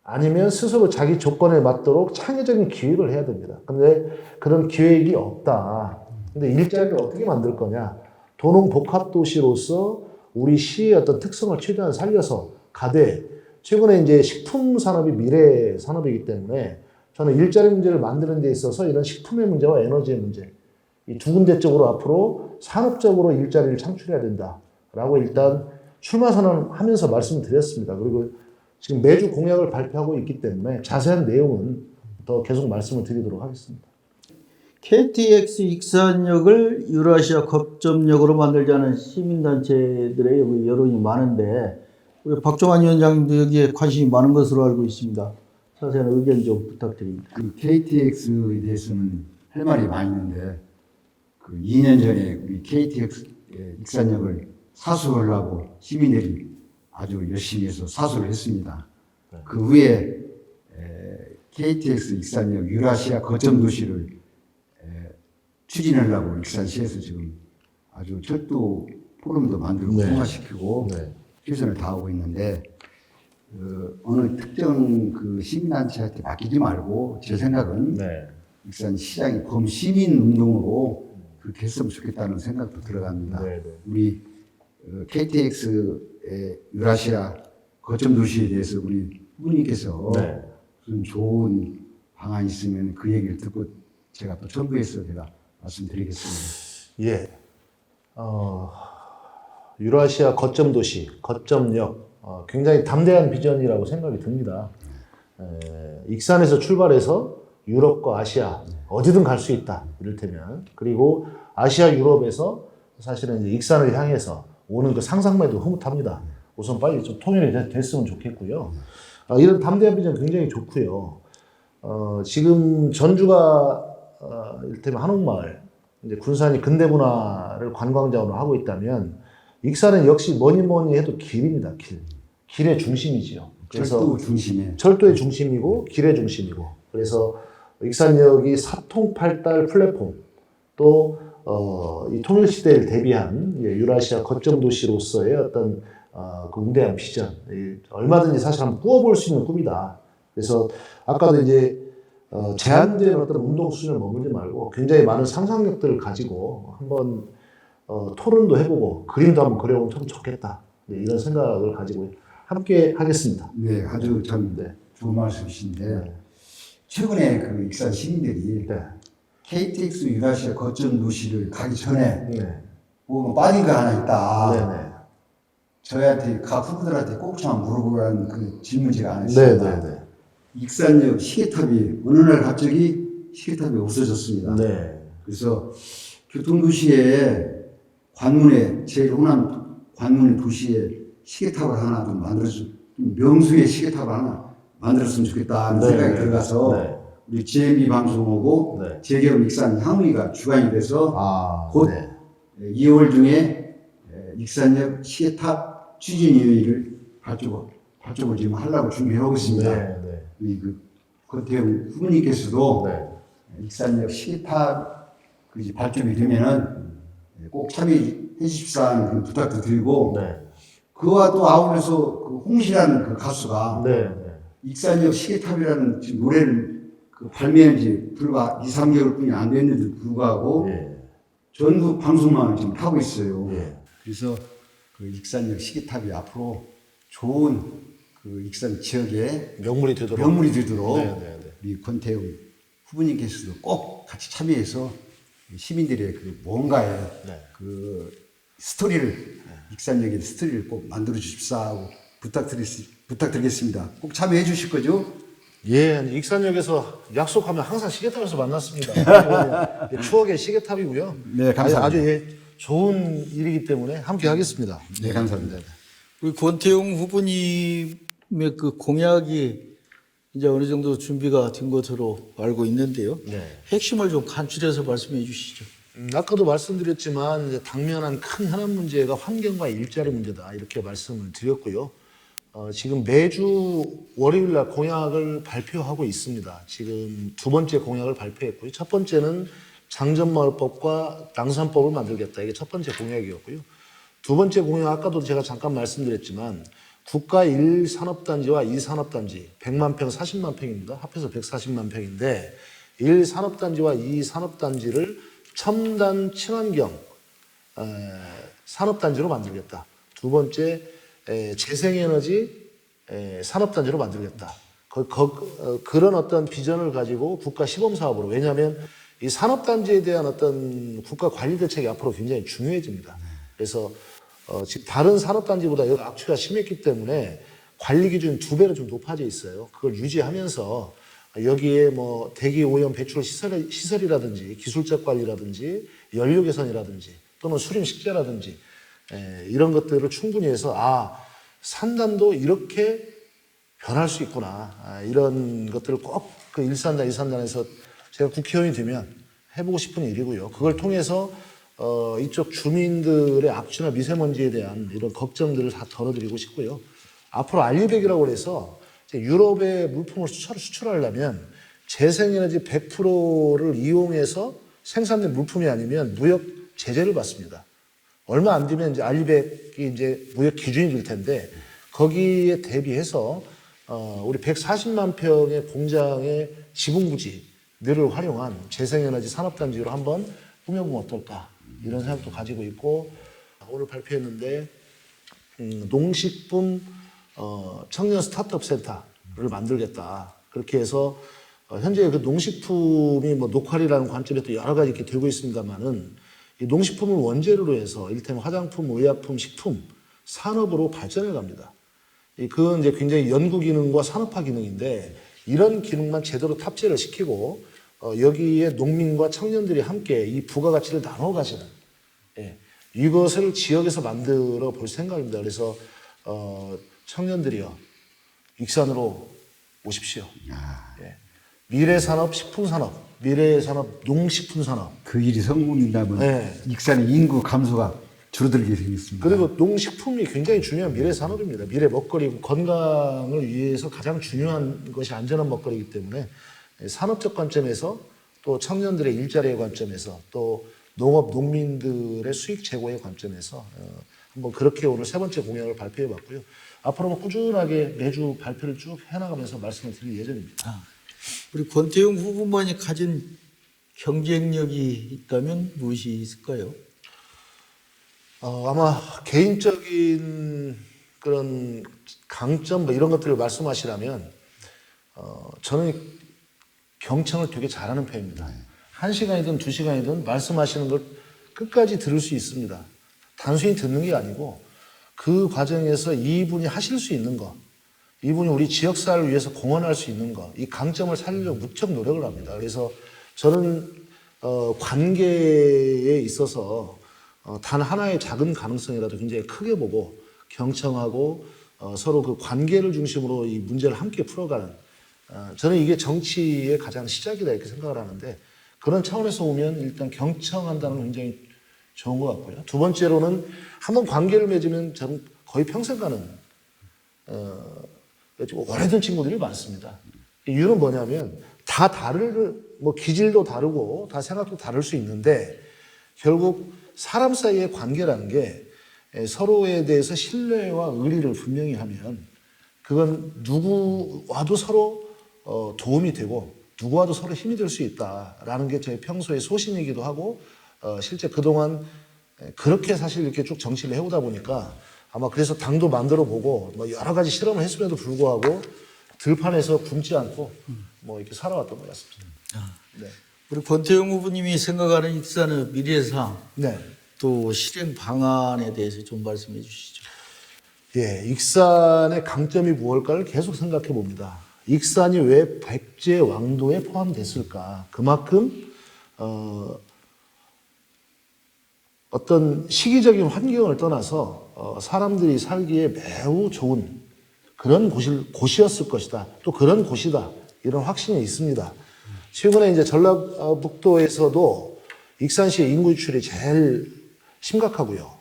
아니면 스스로 자기 조건에 맞도록 창의적인 기획을 해야 됩니다. 근데 그런 기획이 없다. 근데 일자리를 어떻게 만들 거냐. 도농복합도시로서 우리 시의 어떤 특성을 최대한 살려서 가되 최근에 이제 식품 산업이 미래 산업이기 때문에 저는 일자리 문제를 만드는 데 있어서 이런 식품의 문제와 에너지의 문제 이 두 군데 쪽으로 앞으로 산업적으로 일자리를 창출해야 된다라고 일단 출마 선언하면서 말씀을 드렸습니다. 그리고 지금 매주 공약을 발표하고 있기 때문에 자세한 내용은 더 계속 말씀을 드리도록 하겠습니다. KTX 익산역을 유라시아 거점역으로 만들자는 시민단체들의 여론이 많은데 우리 박종환 위원장님도 여기에 관심이 많은 것으로 알고 있습니다. 자세한 의견 좀 부탁드립니다. 그 KTX에 대해서는 할 말이 많이 있는데 그 2년 전에 우리 KTX 익산역을 사수하려고 시민들이 아주 열심히 해서 사수를 했습니다. 그 후에 KTX 익산역 유라시아 거점 도시를 추진하려고 익산시에서 지금 아주 철도 포럼도 만들고 통과시키고 최선을 다하고 있는데 어느 특정 그 시민단체한테 맡기지 말고 제 생각은 익산시장이 범시민 운동으로 그렇게 했으면 좋겠다는 생각도 들어갑니다. 우리 KTX의 유라시아 거점 도시에 대해서 우리 후보님께서 무슨 좋은 방안이 있으면 그 얘기를 듣고 제가 또 정부에서 제가 말씀드리겠습니다. 예. 유라시아 거점 도시, 거점역 굉장히 담대한 비전이라고 생각이 듭니다. 익산에서 출발해서 유럽과 아시아 어디든 갈 수 있다. 이를테면 그리고 아시아 유럽에서 사실은 이제 익산을 향해서 오는 그 상상만 해도 흐뭇합니다. 우선 빨리 좀 통일이 됐으면 좋겠고요. 이런 담대한 비전 굉장히 좋고요. 지금 전주가 이를테면 한옥마을, 이제 군산이 근대문화를 관광자로 하고 있다면 익산은 역시 뭐니 해도 길입니다. 길의 중심이지요. 그래서 철도 중심에 철도의 중심이고 길의 중심이고 그래서 익산역이 사통팔달 플랫폼 또 이 통일시대를 대비한 유라시아 거점 도시로서의 어떤 그 우대한 비전 얼마든지 사실 한번 꾸어볼 수 있는 꿈이다. 그래서 아까도 이제 제한된 어떤 운동 수준을 머물지 말고 굉장히 많은 상상력들을 가지고 한번 토론도 해보고 그림도 한번 그려보면 참 좋겠다. 이런 생각을 가지고 함께 하겠습니다. 네, 아주 참 좋은 말씀이신데 최근에 그 익산 시민들이 KTX 유라시아 거점 도시를 가기 전에 뭐 빠진 거 하나 있다. 저희한테 각 후보들한테 꼭 좀 물어보라는 그 질문지가 하나 있습니다. 익산역 시계탑이 어느 날 갑자기 시계탑이 없어졌습니다. 그래서 교통도시에 관문에 제일 호남 관문 도시에 시계탑을 하나 좀 만들어서 좀 명수의 시계탑을 하나 만들었으면 좋겠다는 네, 생각이 네, 들어가서 네. 우리 GMB 방송하고 네. 재계엄 익산 향후이가 주관이 돼서 곧 네. 2월 중에 익산역 시계탑 추진위원회를 발족을 지금 하려고 준비하고 있습니다. 네, 네. 우리 그 권태웅 후보님께서도 네. 익산역 시계탑 그 발족이 되면은 꼭 참여해 주십사는 그런 부탁도 드리고 네. 그와 또 아울러서 그 홍시라는 그 가수가 네. 네. 익산역 시계탑이라는 지금 노래를 그 발매한 지 불과 2, 3개월 뿐이 안 됐는데도 불구하고 예. 전국 방송망을 지금 타고 있어요. 예. 그래서 그 익산역 시계탑이 앞으로 좋은 그 익산 지역에 명물이 되도록. 명물이 되도록 네, 네, 네. 우리 권태웅 후보님께서도 꼭 같이 참여해서 시민들의 그 뭔가의 네. 그 스토리를 익산역의 스토리를 꼭 만들어 주십사 하고 부탁드리겠습니다. 꼭 참여해 주실 거죠? 예, 익산역에서 약속하면 항상 시계탑에서 만났습니다. 추억의 시계탑이고요. 네, 감사합니다. 아주 좋은 일이기 때문에 함께 하겠습니다. 네, 감사합니다. 우리 권태웅 후보님의 그 공약이 이제 어느 정도 준비가 된 것으로 알고 있는데요. 네. 핵심을 좀 간추려서 말씀해 주시죠. 아까도 말씀드렸지만 이제 당면한 큰 현안 문제가 환경과 일자리 문제다 이렇게 말씀을 드렸고요. 지금 매주 월요일 날 공약을 발표하고 있습니다. 지금 두 번째 공약을 발표했고요. 첫 번째는 장전마을법과 낭산법을 만들겠다. 이게 첫 번째 공약이었고요. 두 번째 공약 아까도 제가 잠깐 말씀드렸지만 국가 1산업단지와 2산업단지 100만 평, 40만 평입니다. 합해서 140만 평인데 1산업단지와 2산업단지를 첨단 친환경 산업단지로 만들겠다. 두 번째 재생에너지 산업단지로 만들겠다. 그런 어떤 비전을 가지고 국가 시범사업으로. 왜냐하면 이 산업단지에 대한 어떤 국가 관리 대책이 앞으로 굉장히 중요해집니다. 그래서 지금 다른 산업단지보다 여기 악취가 심했기 때문에 관리 기준이 2배로 좀 높아져 있어요. 그걸 유지하면서 여기에 뭐 대기 오염 배출 시설이라든지 기술적 관리라든지 연료 개선이라든지 또는 수림 식재라든지 이런 것들을 충분히 해서 산단도 이렇게 변할 수 있구나. 이런 것들을 꼭 그 1산단, 2산단에서 제가 국회의원이 되면 해보고 싶은 일이고요. 그걸 통해서 이쪽 주민들의 악취나 미세먼지에 대한 이런 걱정들을 다 덜어드리고 싶고요. 앞으로 알리백이라고 해서 유럽에 물품을 수출하려면 재생에너지 100%를 이용해서 생산된 물품이 아니면 무역 제재를 받습니다. 얼마 안 되면 이제 알리백이 이제 무역 기준이 될 텐데 거기에 대비해서 우리 140만 평의 공장의 지붕 부지들을 활용한 재생에너지 산업단지로 한번 꾸며보면 어떨까 이런 생각도 가지고 있고 오늘 발표했는데 농식품 청년 스타트업 센터를 만들겠다. 그렇게 해서 현재 그 농식품이 뭐 녹화리라는 관점에 또 여러 가지 이렇게 들고 있습니다만은 이 농식품을 원재료로 해서 이를테면 화장품, 의약품, 식품 산업으로 발전해 갑니다. 그건 이제 굉장히 연구 기능과 산업화 기능인데 이런 기능만 제대로 탑재를 시키고 여기에 농민과 청년들이 함께 이 부가가치를 나눠 가시는 이것을 지역에서 만들어 볼 생각입니다. 그래서 청년들이요 익산으로 오십시오. 미래산업, 식품산업, 미래산업, 농식품산업. 그 일이 성공된다면 네. 익산의 인구 감소가 줄어들게 생겼습니다. 그리고 농식품이 굉장히 중요한 미래산업입니다. 미래 먹거리고 건강을 위해서 가장 중요한 것이 안전한 먹거리이기 때문에 산업적 관점에서 또 청년들의 일자리의 관점에서 또 농업 농민들의 수익 제고의 관점에서 한번 그렇게 오늘 세 번째 공약을 발표해 봤고요. 앞으로 뭐 꾸준하게 매주 발표를 쭉 해나가면서 말씀을 드릴 예정입니다. 우리 권태웅 후보만이 가진 경쟁력이 있다면 무엇이 있을까요? 아마 개인적인 그런 강점 뭐 이런 것들을 말씀하시라면 저는 경청을 되게 잘하는 편입니다. 1시간이든 2시간이든 말씀하시는 걸 끝까지 들을 수 있습니다. 단순히 듣는 게 아니고 그 과정에서 이분이 하실 수 있는 것, 이분이 우리 지역사회를 위해서 공헌할 수 있는 것, 이 강점을 살리려고 무척 노력을 합니다. 그래서 저는 관계에 있어서 단 하나의 작은 가능성이라도 굉장히 크게 보고 경청하고 서로 그 관계를 중심으로 이 문제를 함께 풀어가는 저는 이게 정치의 가장 시작이다 이렇게 생각을 하는데 그런 차원에서 보면 일단 경청한다는 건 굉장히 좋은 것 같고요. 두 번째로는 한번 관계를 맺으면 저는 거의 평생 가는 오래된 친구들이 많습니다. 이유는 뭐냐면 다 뭐 기질도 다르고 다 생각도 다를 수 있는데 결국 사람 사이의 관계라는 게 서로에 대해서 신뢰와 의리를 분명히 하면 그건 누구와도 서로 도움이 되고 누구와도 서로 힘이 될 수 있다라는 게 제 평소의 소신이기도 하고 실제 그동안 그렇게 사실 이렇게 쭉 정치를 해오다 보니까 아마 그래서 당도 만들어 보고 뭐 여러 가지 실험을 했음에도 불구하고 들판에서 굶지 않고 뭐 이렇게 살아왔던 것 같습니다. 네. 우리 권태용 후보님이 생각하는 익산의 미래상 네. 또 실행 방안에 대해서 좀 말씀해 주시죠. 예, 익산의 강점이 무엇일까를 계속 생각해 봅니다. 익산이 왜 백제 왕도에 포함됐을까? 그만큼 어떤 시기적인 환경을 떠나서 사람들이 살기에 매우 좋은 그런 곳이었을 것이다. 또 그런 곳이다. 이런 확신이 있습니다. 최근에 이제 전라북도에서도 익산시의 인구 유출이 제일 심각하고요.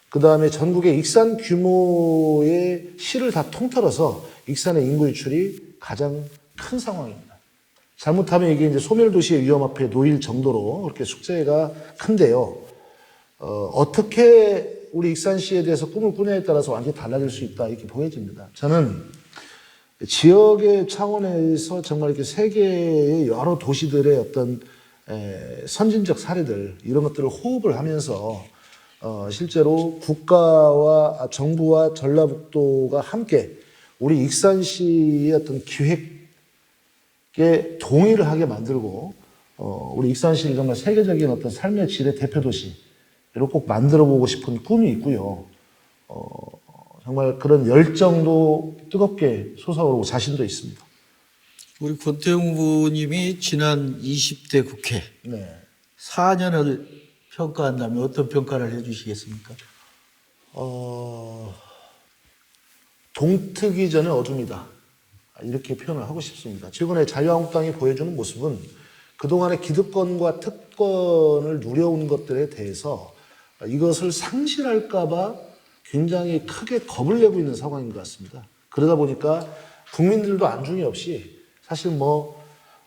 그 다음에 전국의 익산 규모의 시를 다 통틀어서 익산의 인구 유출이 가장 큰 상황입니다. 잘못하면 이게 이제 소멸도시의 위험 앞에 놓일 정도로 그렇게 숙제가 큰데요. 어떻게 우리 익산시에 대해서 꿈을 꾸냐에 따라서 완전히 달라질 수 있다 이렇게 보여집니다. 저는 지역의 차원에서 정말 이렇게 세계의 여러 도시들의 어떤 선진적 사례들 이런 것들을 호흡을 하면서 실제로 국가와 정부와 전라북도가 함께 우리 익산시의 어떤 기획에 동의를 하게 만들고 우리 익산시를 정말 세계적인 어떤 삶의 질의 대표 도시로 꼭 만들어 보고 싶은 꿈이 있고요. 정말 그런 열정도 뜨겁게 솟아오르고 자신도 있습니다. 우리 권태용 후보님이 지난 20대 국회 네. 4년을 평가한다면 어떤 평가를 해주시겠습니까? 동트기 전에 어둠이다. 이렇게 표현을 하고 싶습니다. 최근에 자유한국당이 보여주는 모습은 그동안의 기득권과 특권을 누려온 것들에 대해서 이것을 상실할까봐 굉장히 크게 겁을 내고 있는 상황인 것 같습니다. 그러다 보니까 국민들도 안중에 없이 사실 뭐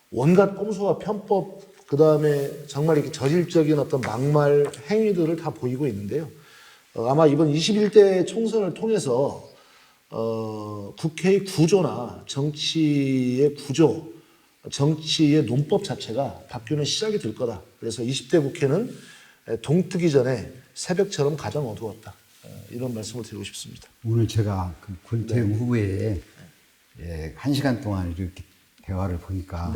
온갖 꼼수와 편법, 그 다음에 정말 이렇게 저질적인 어떤 막말 행위들을 다 보이고 있는데요. 아마 이번 21대 총선을 통해서 국회의 구조나 정치의 구조, 정치의 논법 자체가 바뀌는 시작이 될 거다. 그래서 20대 국회는 동트기 전에 새벽처럼 가장 어두웠다. 이런 말씀을 드리고 싶습니다. 오늘 제가 그 권태용 후보의 1시간 동안 이렇게 대화를 보니까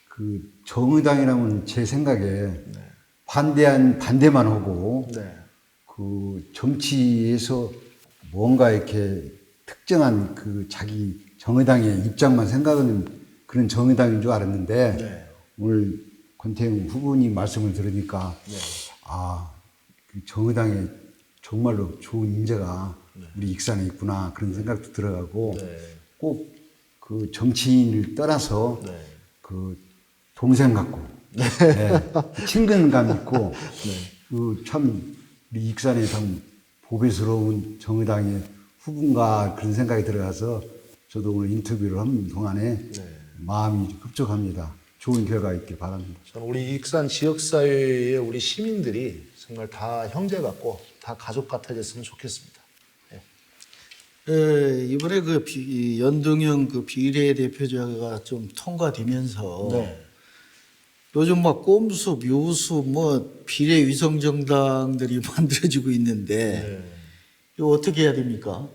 그 정의당이라면 제 생각에 반대만 하고 그 정치에서 뭔가 이렇게 특정한 그 자기 정의당의 입장만 생각하는 그런 정의당인 줄 알았는데 오늘 권태용 후보님 말씀을 들으니까 그 정의당에 정말로 좋은 인재가 우리 익산에 있구나 그런 생각도 들어가고 꼭 그 정치인을 떠나서 그 동생 같고 친근감 있고 그 참 우리 익산에 참 보배스러운 정의당의 후보인가 그런 생각이 들어가서 저도 오늘 인터뷰를 하는 동안에 마음이 흡족합니다. 좋은 결과 있길 바랍니다. 저는 우리 익산 지역사회의 우리 시민들이 정말 다 형제 같고 다 가족 같아졌으면 좋겠습니다. 이번에 그 연동형 그 비례대표제가 좀 통과되면서 요즘 막 꼼수, 묘수, 뭐 비례 위성 정당들이 만들어지고 있는데 이거 어떻게 해야 됩니까?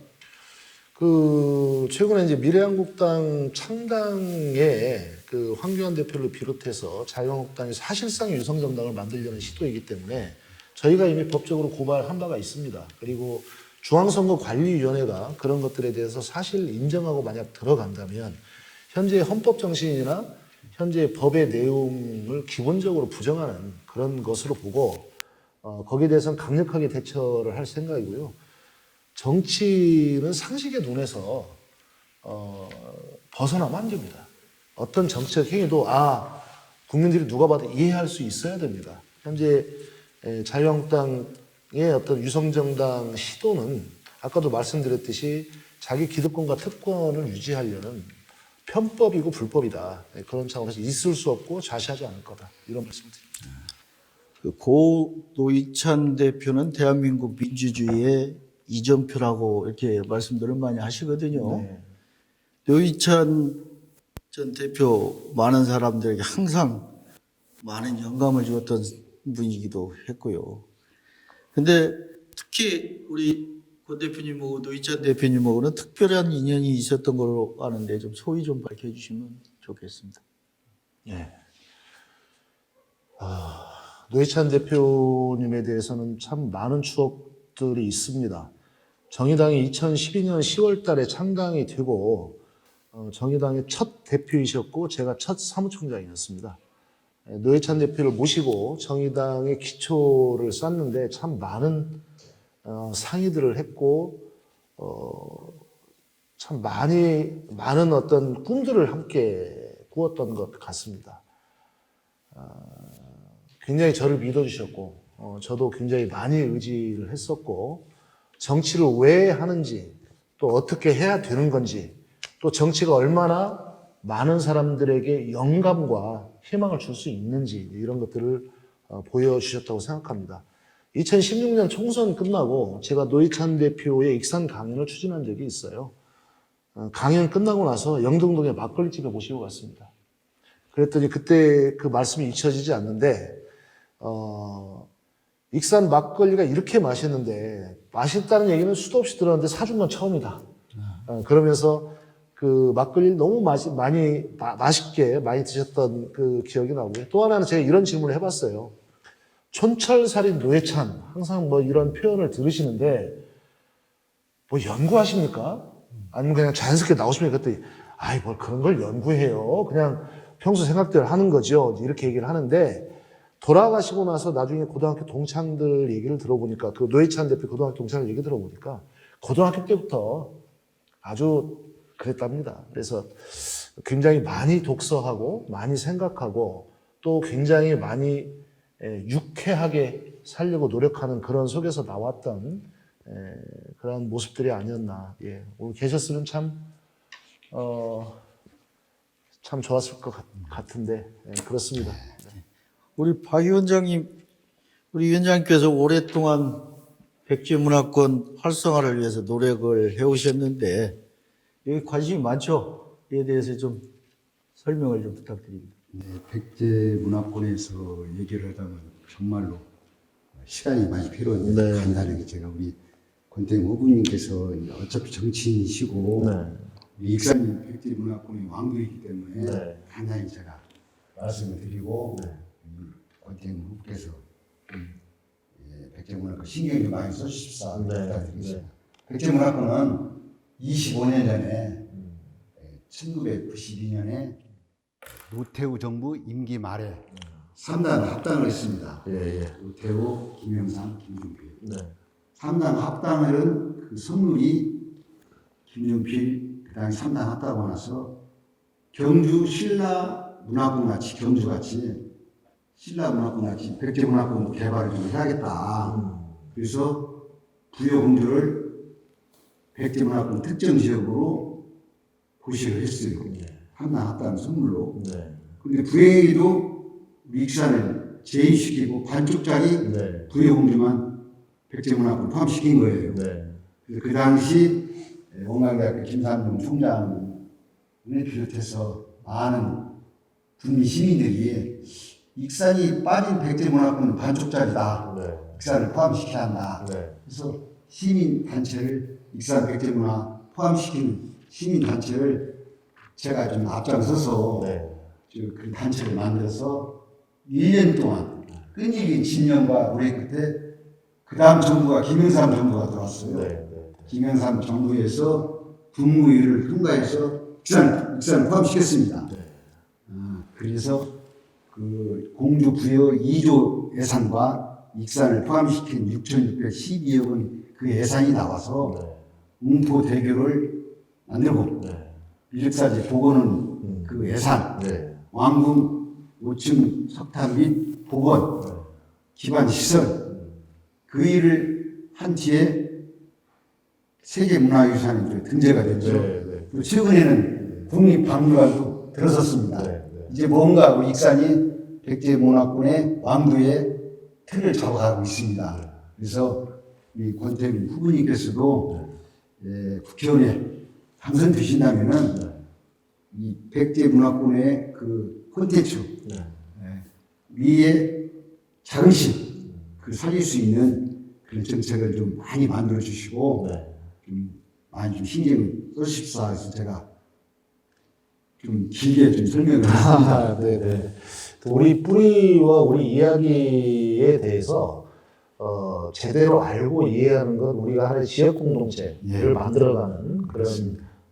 그 최근에 이제 미래한국당 창당에 그 황교안 대표를 비롯해서 자유한국당이 사실상 위성 정당을 만들려는 시도이기 때문에 저희가 이미 법적으로 고발한 바가 있습니다. 그리고 중앙선거관리위원회가 그런 것들에 대해서 사실 인정하고 만약 들어간다면 현재 헌법 정신이나 현재 법의 내용을 기본적으로 부정하는 그런 것으로 보고 거기에 대해서는 강력하게 대처를 할 생각이고요. 정치는 상식의 눈에서 벗어나면 안 됩니다. 어떤 정책 행위도 국민들이 누가 봐도 이해할 수 있어야 됩니다. 현재 자유한국당의 어떤 유성정당 시도는 아까도 말씀드렸듯이 자기 기득권과 특권을 유지하려는 편법이고 불법이다. 그런 차원에서 있을 수 없고 좌시하지 않을 거다. 이런 말씀을 드립니다. 고 노회찬 대표는 대한민국 민주주의의 이정표라고 이렇게 말씀들을 많이 하시거든요. 네. 노회찬 전 대표 많은 사람들에게 항상 많은 영감을 주었던 분이기도 했고요. 근데 특히 우리 권 대표님하고 노회찬 대표님하고는 특별한 인연이 있었던 걸로 아는데 좀 소위 좀 밝혀주시면 좋겠습니다. 네. 노회찬 대표님에 대해서는 참 많은 추억들이 있습니다. 정의당이 2012년 10월 달에 창당이 되고 정의당의 첫 대표이셨고 제가 첫 사무총장이었습니다. 노회찬 대표를 모시고 정의당의 기초를 쌓는데 참 많은 상의들을 했고 참 많은 어떤 꿈들을 함께 꾸었던 것 같습니다. 굉장히 저를 믿어주셨고 저도 굉장히 많이 의지를 했었고 정치를 왜 하는지 또 어떻게 해야 되는 건지 또 정치가 얼마나 많은 사람들에게 영감과 희망을 줄 수 있는지 이런 것들을 보여주셨다고 생각합니다. 2016년 총선 끝나고 제가 노회찬 대표의 익산 강연을 추진한 적이 있어요. 강연 끝나고 나서 영등동의 막걸리집에 모시고 갔습니다. 그랬더니 그때 그 말씀이 잊혀지지 않는데 익산 막걸리가 이렇게 맛있는데 맛있다는 얘기는 수도 없이 들었는데 사준 건 처음이다. 그러면서 그 막걸리를 너무 맛있게 많이 드셨던 그 기억이 나고요. 또 하나는 제가 이런 질문을 해봤어요. 촌철살인 노회찬 항상 뭐 이런 표현을 들으시는데 뭐 연구하십니까? 아니면 그냥 자연스럽게 나오시면 그때 뭘 그런 걸 연구해요. 그냥 평소 생각대로 하는 거죠. 이렇게 얘기를 하는데 돌아가시고 나서 나중에 고등학교 동창들 얘기를 들어보니까 그 노회찬 대표 고등학교 동창들 얘기 들어보니까 고등학교 때부터 아주 그랬답니다. 그래서 굉장히 많이 독서하고 많이 생각하고 또 굉장히 많이 유쾌하게 살려고 노력하는 그런 속에서 나왔던 그런 모습들이 아니었나. 오늘 계셨으면 참 좋았을 것 같은데 그렇습니다. 우리 박 위원장님, 우리 위원장님께서 오랫동안 백제문화권 활성화를 위해서 노력을 해오셨는데 여기 관심이 많죠? 이에 대해서 좀 설명을 좀 부탁드립니다. 네, 백제 문화권에서 얘기를 하자면 정말로 시간이 많이 필요한데 네. 간단하게 제가 우리 권태영 후보님께서 어차피 정치인이시고 우리 익산이 백제 문화권의 왕국이기 때문에 간단히 제가 말씀을 드리고 권태영 후보께서 백제 문화권 신경 좀 많이 써주십사 부탁드리겠습니다. 백제 문화권은 25년 전에 1992년에 노태우 정부 임기 말에 3단 합당을 했습니다. 노태우, 김영삼, 김종필. 3단 합당을 그 선물이 김종필 그 당시 3단 합당하고 나서 경주 신라문화宫같이 경주같이 신라문화宫같이 백제문화宫 개발을 좀 해야겠다. 그래서 부여공주를 백제문화권 특정 지역으로 고시를 했어요. 하나 합당 선물로. 그런데 부행위도 우리 익산을 제외시키고 반쪽짜리 부여공주만 백제문화권 포함시킨 거예요. 그래서 그 당시 원광대학교 김삼종 총장을 비롯해서 많은 국민 시민들이 익산이 빠진 백제문화권은 반쪽짜리다. 익산을 포함시켜야 한다. 그래서 시민단체를 익산 백제문화 포함시킨 시민단체를 제가 좀 앞장서서 그 단체를 만들어서 1년 동안 끈질긴 진념과 노력 끝에 그 다음 정부가 김영삼 정부가 들어왔어요. 김영삼 정부에서 국무위를 통과해서 익산을 포함시켰습니다. 그래서 그 공주 부여 2조 예산과 익산을 포함시킨 6,612억 원이 그 예산이 나와서 네. 웅포대교를 만들고 네. 이력사지 복원은 그 예산, 네. 왕궁 5층 석탑 및 복원, 기반 시설 그 일을 한 뒤에 세계문화유산에 등재가 됐죠. 네, 네. 또 최근에는 국립박물관도 들어섰습니다. 네, 네. 이제 뭔가 우리 익산이 백제문화권의 왕도의 틀을 잡아가고 있습니다. 그래서 이 권태균 후보님께서도 국회의원에 당선되신다면은 이 백제문화권의 그 콘텐츠 위에 자긍심 그 살릴 수 있는 그런 정책을 좀 많이 만들어 주시고 좀 많이 좀 신경을 써주십사 해서 제가 좀 길게 좀 설명을 했습니다. 네네. 우리 뿌리와 우리 이야기에 대해서 제대로 알고 이해하는 건 우리가 하나의 지역 공동체를 만들어가는 그런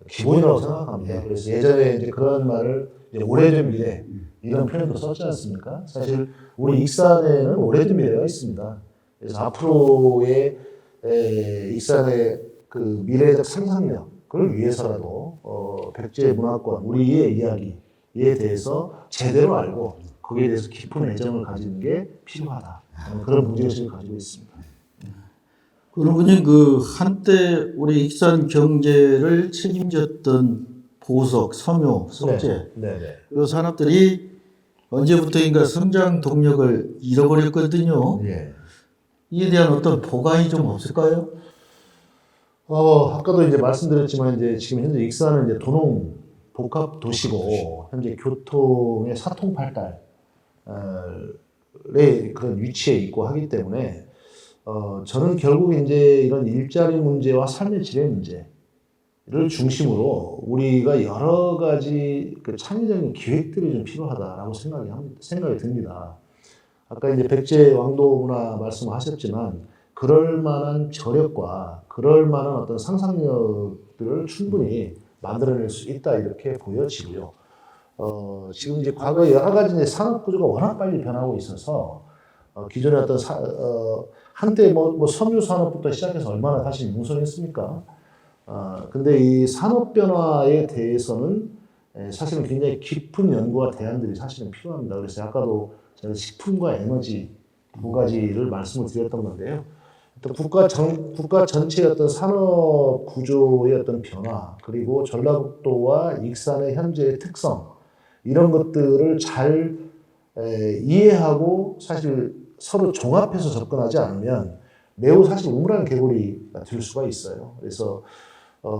기본이라고 생각합니다. 그래서 예전에 이제 그런 말을 이제 오래된 미래 이런 표현도 썼지 않습니까? 사실 우리 익산에는 오래된 미래가 있습니다. 그래서 앞으로의 익산의 그 미래적 상상력을 위해서라도 백제 문화권 우리의 이야기에 대해서 제대로 알고 거기에 대해서 깊은 애정을 가지는 게 필요하다. 저는 그런 문제의식을 가지고 있습니다. 그러분이 그 한때 우리 익산 경제를 책임졌던 보석, 섬유, 석재 네네. 그 산업들이 언제부터인가 성장 동력을 잃어버렸거든요. 예. 이에 대한 어떤 보강이 좀 없을까요? 아까도 이제 말씀드렸지만 이제 지금 현재 익산은 이제 도농 복합 도시고 현재 교통의 사통팔달의 그런 위치에 있고 하기 때문에 저는 결국 이제 이런 일자리 문제와 삶의 질의 문제를 중심으로 우리가 여러 가지 그 창의적인 기획들이 좀 필요하다라고 생각이 듭니다. 아까 이제 백제 왕도 문화 말씀하셨지만 그럴 만한 저력과 그럴 만한 어떤 상상력들을 충분히 만들어낼 수 있다 이렇게 보여지고요. 지금 이제 과거 여러 가지 이제 산업 구조가 워낙 빨리 변하고 있어서 기존의 어떤 한때 뭐 섬유 산업부터 시작해서 얼마나 사실 융성했습니까? 근데 이 산업 변화에 대해서는 사실은 굉장히 깊은 연구와 대안들이 사실은 필요합니다. 그래서 아까도 제가 식품과 에너지 두 가지를 말씀을 드렸던 건데요. 국가 전체의 어떤 산업 구조의 어떤 변화, 그리고 전라북도와 익산의 현재의 특성, 이런 것들을 잘 이해하고 사실 서로 종합해서 접근하지 않으면 매우 사실 우물안 개구리가 될 수가 있어요. 그래서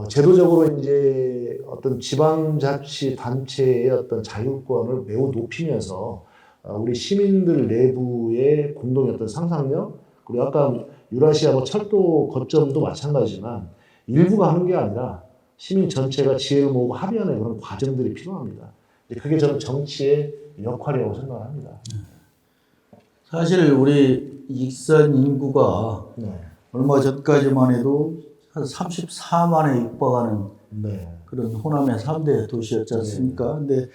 제도적으로 이제 어떤 지방자치 단체의 어떤 자율권을 매우 높이면서 우리 시민들 내부의 공동의 어떤 상상력, 그리고 아까 유라시아 뭐 철도 거점도 마찬가지지만 일부가 하는 게 아니라 시민 전체가 지혜를 모으고 합의하는 그런 과정들이 필요합니다. 그게 저는 정치의 역할이라고 생각합니다. 사실 우리 익산 인구가 얼마 전까지만 해도 한 34만에 육박하는 그런 호남의 3대 도시였지 않습니까? 근데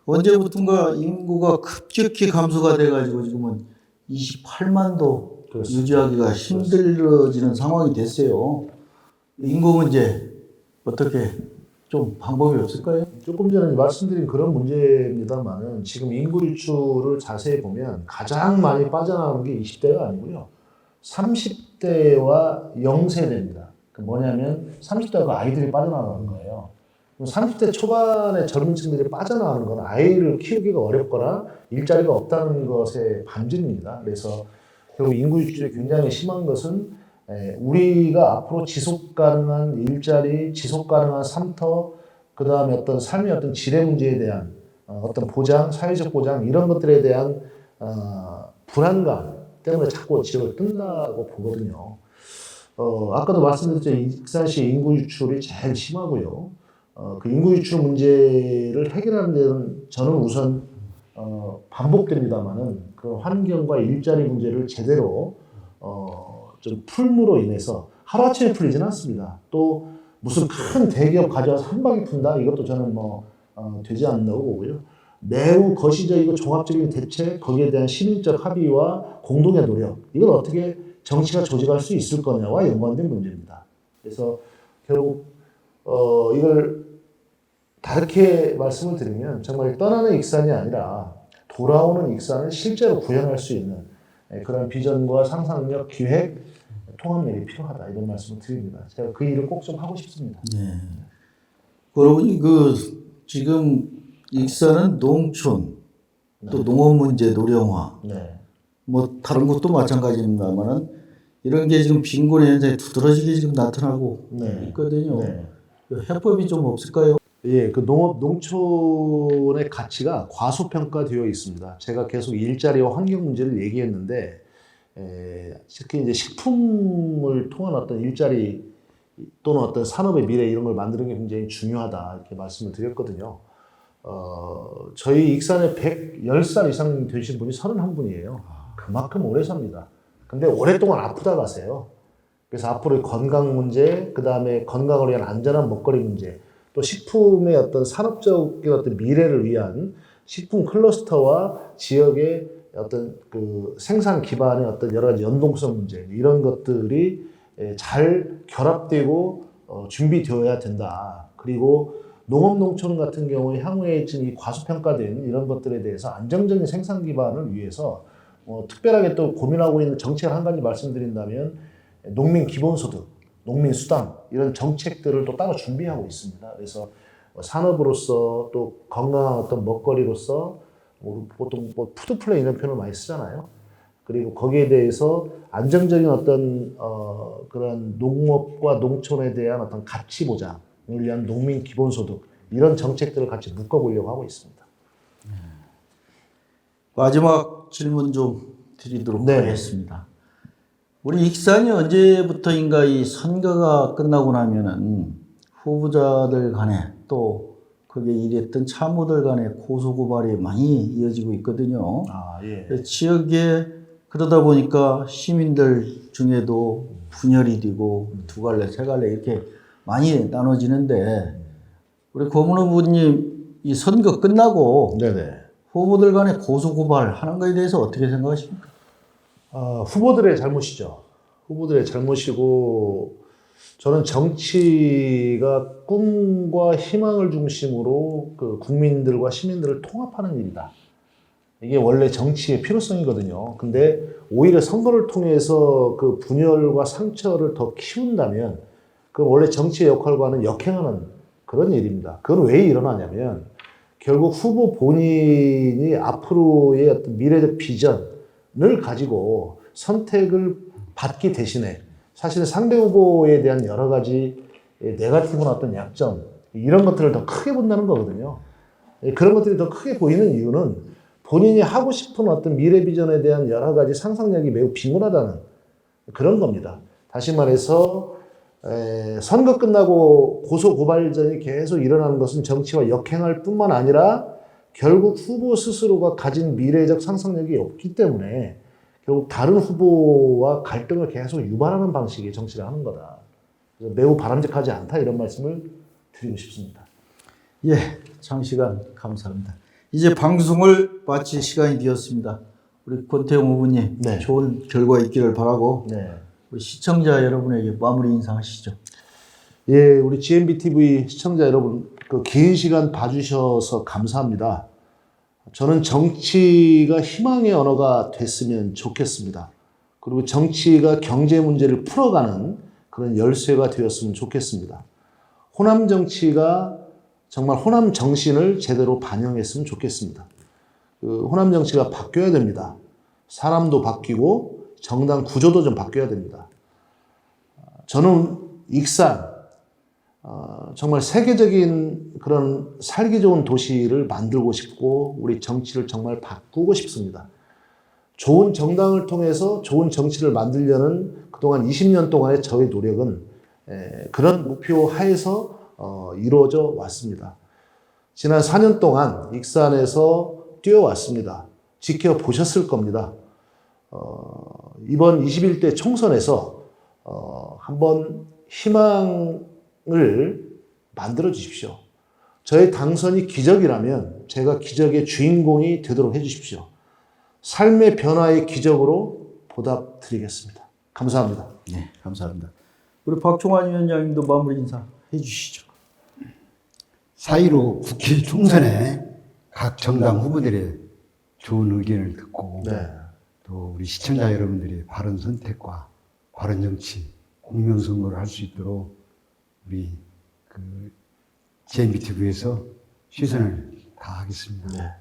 언제부턴가 인구가 급격히 감소가 돼가지고 지금은 28만도 유지하기가 힘들어지는 상황이 됐어요. 인구 문제 어떻게 좀 방법이 없을까요? 조금 전에 말씀드린 그런 문제입니다만은 지금 인구 유출을 자세히 보면 가장 많이 빠져나가는 게 20대가 아니고요. 30대와 0세대입니다. 그 뭐냐면 30대가 아이들이 빠져나가는 거예요. 30대 초반의 젊은 층들이 빠져나가는 건 아이를 키우기가 어렵거나 일자리가 없다는 것의 반증입니다. 그래서 결국 인구 유출이 굉장히 심한 것은 우리가 앞으로 지속 가능한 일자리, 지속 가능한 삶터, 그 다음에 어떤 삶의 어떤 질의 문제에 대한 어떤 보장, 사회적 보장, 이런 것들에 대한 불안감 때문에 자꾸 지역을 뜬다고 보거든요. 아까도 말씀드렸죠. 익산시 인구 유출이 제일 심하고요. 그 인구 유출 문제를 해결하는 데는 저는 우선 반복됩니다만은 그 환경과 일자리 문제를 제대로 좀 풀므로 인해서 하루아침에 풀리지는 않습니다. 또 무슨 큰 대기업 가져와서 한 방에 푼다? 이것도 저는 되지 않는다고 보고요. 매우 거시적이고 종합적인 대책, 거기에 대한 시민적 합의와 공동의 노력, 이걸 어떻게 정치가 조직할 수 있을 거냐와 연관된 문제입니다. 그래서 결국 이걸 다르게 말씀을 드리면 정말 떠나는 익산이 아니라 돌아오는 익산을 실제로 구현할 수 있는 그런 비전과 상상력, 기획, 통합력이 필요하다 이런 말씀을 드립니다. 제가 그 일을 꼭 좀 하고 싶습니다. 네. 여러분이 지금 익산은 농촌, 또 농업 문제, 노령화, 네. 뭐 다른 것도 마찬가지입니다만은 이런 게 지금 빈곤의 현상이 두드러지게 지금 나타나고 네. 있거든요. 네. 해법이 좀 없을까요? 예, 그 농촌의 가치가 과소평가되어 있습니다. 제가 계속 일자리와 환경 문제를 얘기했는데, 특히 이제 식품을 통한 어떤 일자리 또는 어떤 산업의 미래 이런 걸 만드는 게 굉장히 중요하다 이렇게 말씀을 드렸거든요. 저희 익산에 110살 이상 되신 분이 31분이에요. 그만큼 오래 삽니다. 근데 오랫동안 아프다 가세요. 그래서 앞으로 건강 문제, 그 다음에 건강을 위한 안전한 먹거리 문제, 또 식품의 어떤 산업적인 어떤 미래를 위한 식품 클러스터와 지역의 어떤 그 생산 기반의 어떤 여러 가지 연동성 문제, 이런 것들이 잘 결합되고 준비되어야 된다. 그리고 농업 농촌 같은 경우에 향후에 이 과소평가된 이런 것들에 대해서 안정적인 생산 기반을 위해서 특별하게 또 고민하고 있는 정책을 한 가지 말씀드린다면 농민 기본소득, 농민 수당 이런 정책들을 또 따로 준비하고 있습니다. 그래서 산업으로서 또 건강한 어떤 먹거리로서 보통 푸드플레이 이런 표현을 많이 쓰잖아요. 그리고 거기에 대해서 안정적인 어떤 그런 농업과 농촌에 대한 어떤 가치 보장을 위한 농민 기본소득 이런 정책들을 같이 묶어보려고 하고 있습니다. 마지막 질문 좀 드리도록 네. 하겠습니다. 우리 익산이 언제부터인가 이 선거가 끝나고 나면은 후보자들 간에 또 거기에 일했던 참모들 간에 고소고발이 많이 이어지고 있거든요. 아, 예. 지역에 그러다 보니까 시민들 중에도 분열이 되고 두 갈래, 세 갈래 이렇게 많이 나눠지는데 우리 고문 후보님 이 선거 끝나고 네네. 후보들 간에 고소고발 하는 거에 대해서 어떻게 생각하십니까? 후보들의 잘못이죠. 후보들의 잘못이고 저는 정치가 꿈과 희망을 중심으로 그 국민들과 시민들을 통합하는 일이다. 이게 원래 정치의 필요성이거든요. 근데 오히려 선거를 통해서 그 분열과 상처를 더 키운다면 그건 원래 정치의 역할과는 역행하는 그런 일입니다. 그건 왜 일어나냐면 결국 후보 본인이 앞으로의 어떤 미래적 비전을 가지고 선택을 받기 대신에 사실 상대 후보에 대한 여러 가지 네거티브나 어떤 약점 이런 것들을 더 크게 본다는 거거든요. 그런 것들이 더 크게 보이는 이유는 본인이 하고 싶은 어떤 미래 비전에 대한 여러 가지 상상력이 매우 빈곤하다는 그런 겁니다. 다시 말해서 선거 끝나고 고소 고발전이 계속 일어나는 것은 정치와 역행할 뿐만 아니라 결국 후보 스스로가 가진 미래적 상상력이 없기 때문에 결국 다른 후보와 갈등을 계속 유발하는 방식의 정치를 하는 거다. 그래서 매우 바람직하지 않다 이런 말씀을 드리고 싶습니다. 예, 장시간 감사합니다. 이제 방송을 마칠 시간이 되었습니다. 우리 권태용 후보님 네. 좋은 결과 있기를 바라고 네. 우리 시청자 여러분에게 마무리 인사하시죠. 예, 우리 GMBTV 시청자 여러분, 그 긴 시간 봐주셔서 감사합니다. 저는 정치가 희망의 언어가 됐으면 좋겠습니다. 그리고 정치가 경제 문제를 풀어가는 그런 열쇠가 되었으면 좋겠습니다. 호남 정치가 정말 호남 정신을 제대로 반영했으면 좋겠습니다. 그 호남 정치가 바뀌어야 됩니다. 사람도 바뀌고 정당 구조도 좀 바뀌어야 됩니다. 저는 익산, 정말 세계적인 그런 살기 좋은 도시를 만들고 싶고 우리 정치를 정말 바꾸고 싶습니다. 좋은 정당을 통해서 좋은 정치를 만들려는 그동안 20년 동안의 저의 노력은 그런 목표 하에서 이루어져 왔습니다. 지난 4년 동안 익산에서 뛰어왔습니다. 지켜보셨을 겁니다. 이번 21대 총선에서 한번 희망을 만들어 주십시오. 저의 당선이 기적이라면 제가 기적의 주인공이 되도록 해 주십시오. 삶의 변화의 기적으로 보답드리겠습니다. 감사합니다. 네, 감사합니다. 우리 박종환 위원장님도 마무리 인사 해주시죠. 4.15 국회 총선에 각 정당 후보들의 좋은 의견을 듣고 네. 또 우리 시청자 여러분들의 바른 선택과 바른 정치, 공명선거를 할 수 있도록 우리 그 JMBTV에서 최선을 다하겠습니다.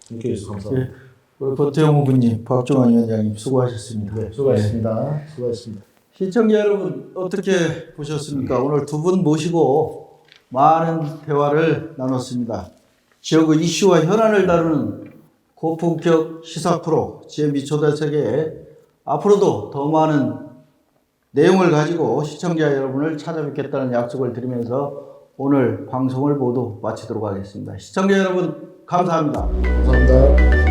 함께 해주셔서 감사합니다. 네, 우리 권태용 후보님, 박종환 위원장님 수고하셨습니다. 네, 수고하셨습니다. 수고하셨습니다. 시청자 여러분 어떻게 보셨습니까? 오늘 두 분 모시고 많은 대화를 나눴습니다. 지역의 이슈와 현안을 다루는 고품격 시사 프로 GMB 초대석에 앞으로도 더 많은 내용을 가지고 시청자 여러분을 찾아뵙겠다는 약속을 드리면서 오늘 방송을 모두 마치도록 하겠습니다. 시청자 여러분 감사합니다. 감사합니다.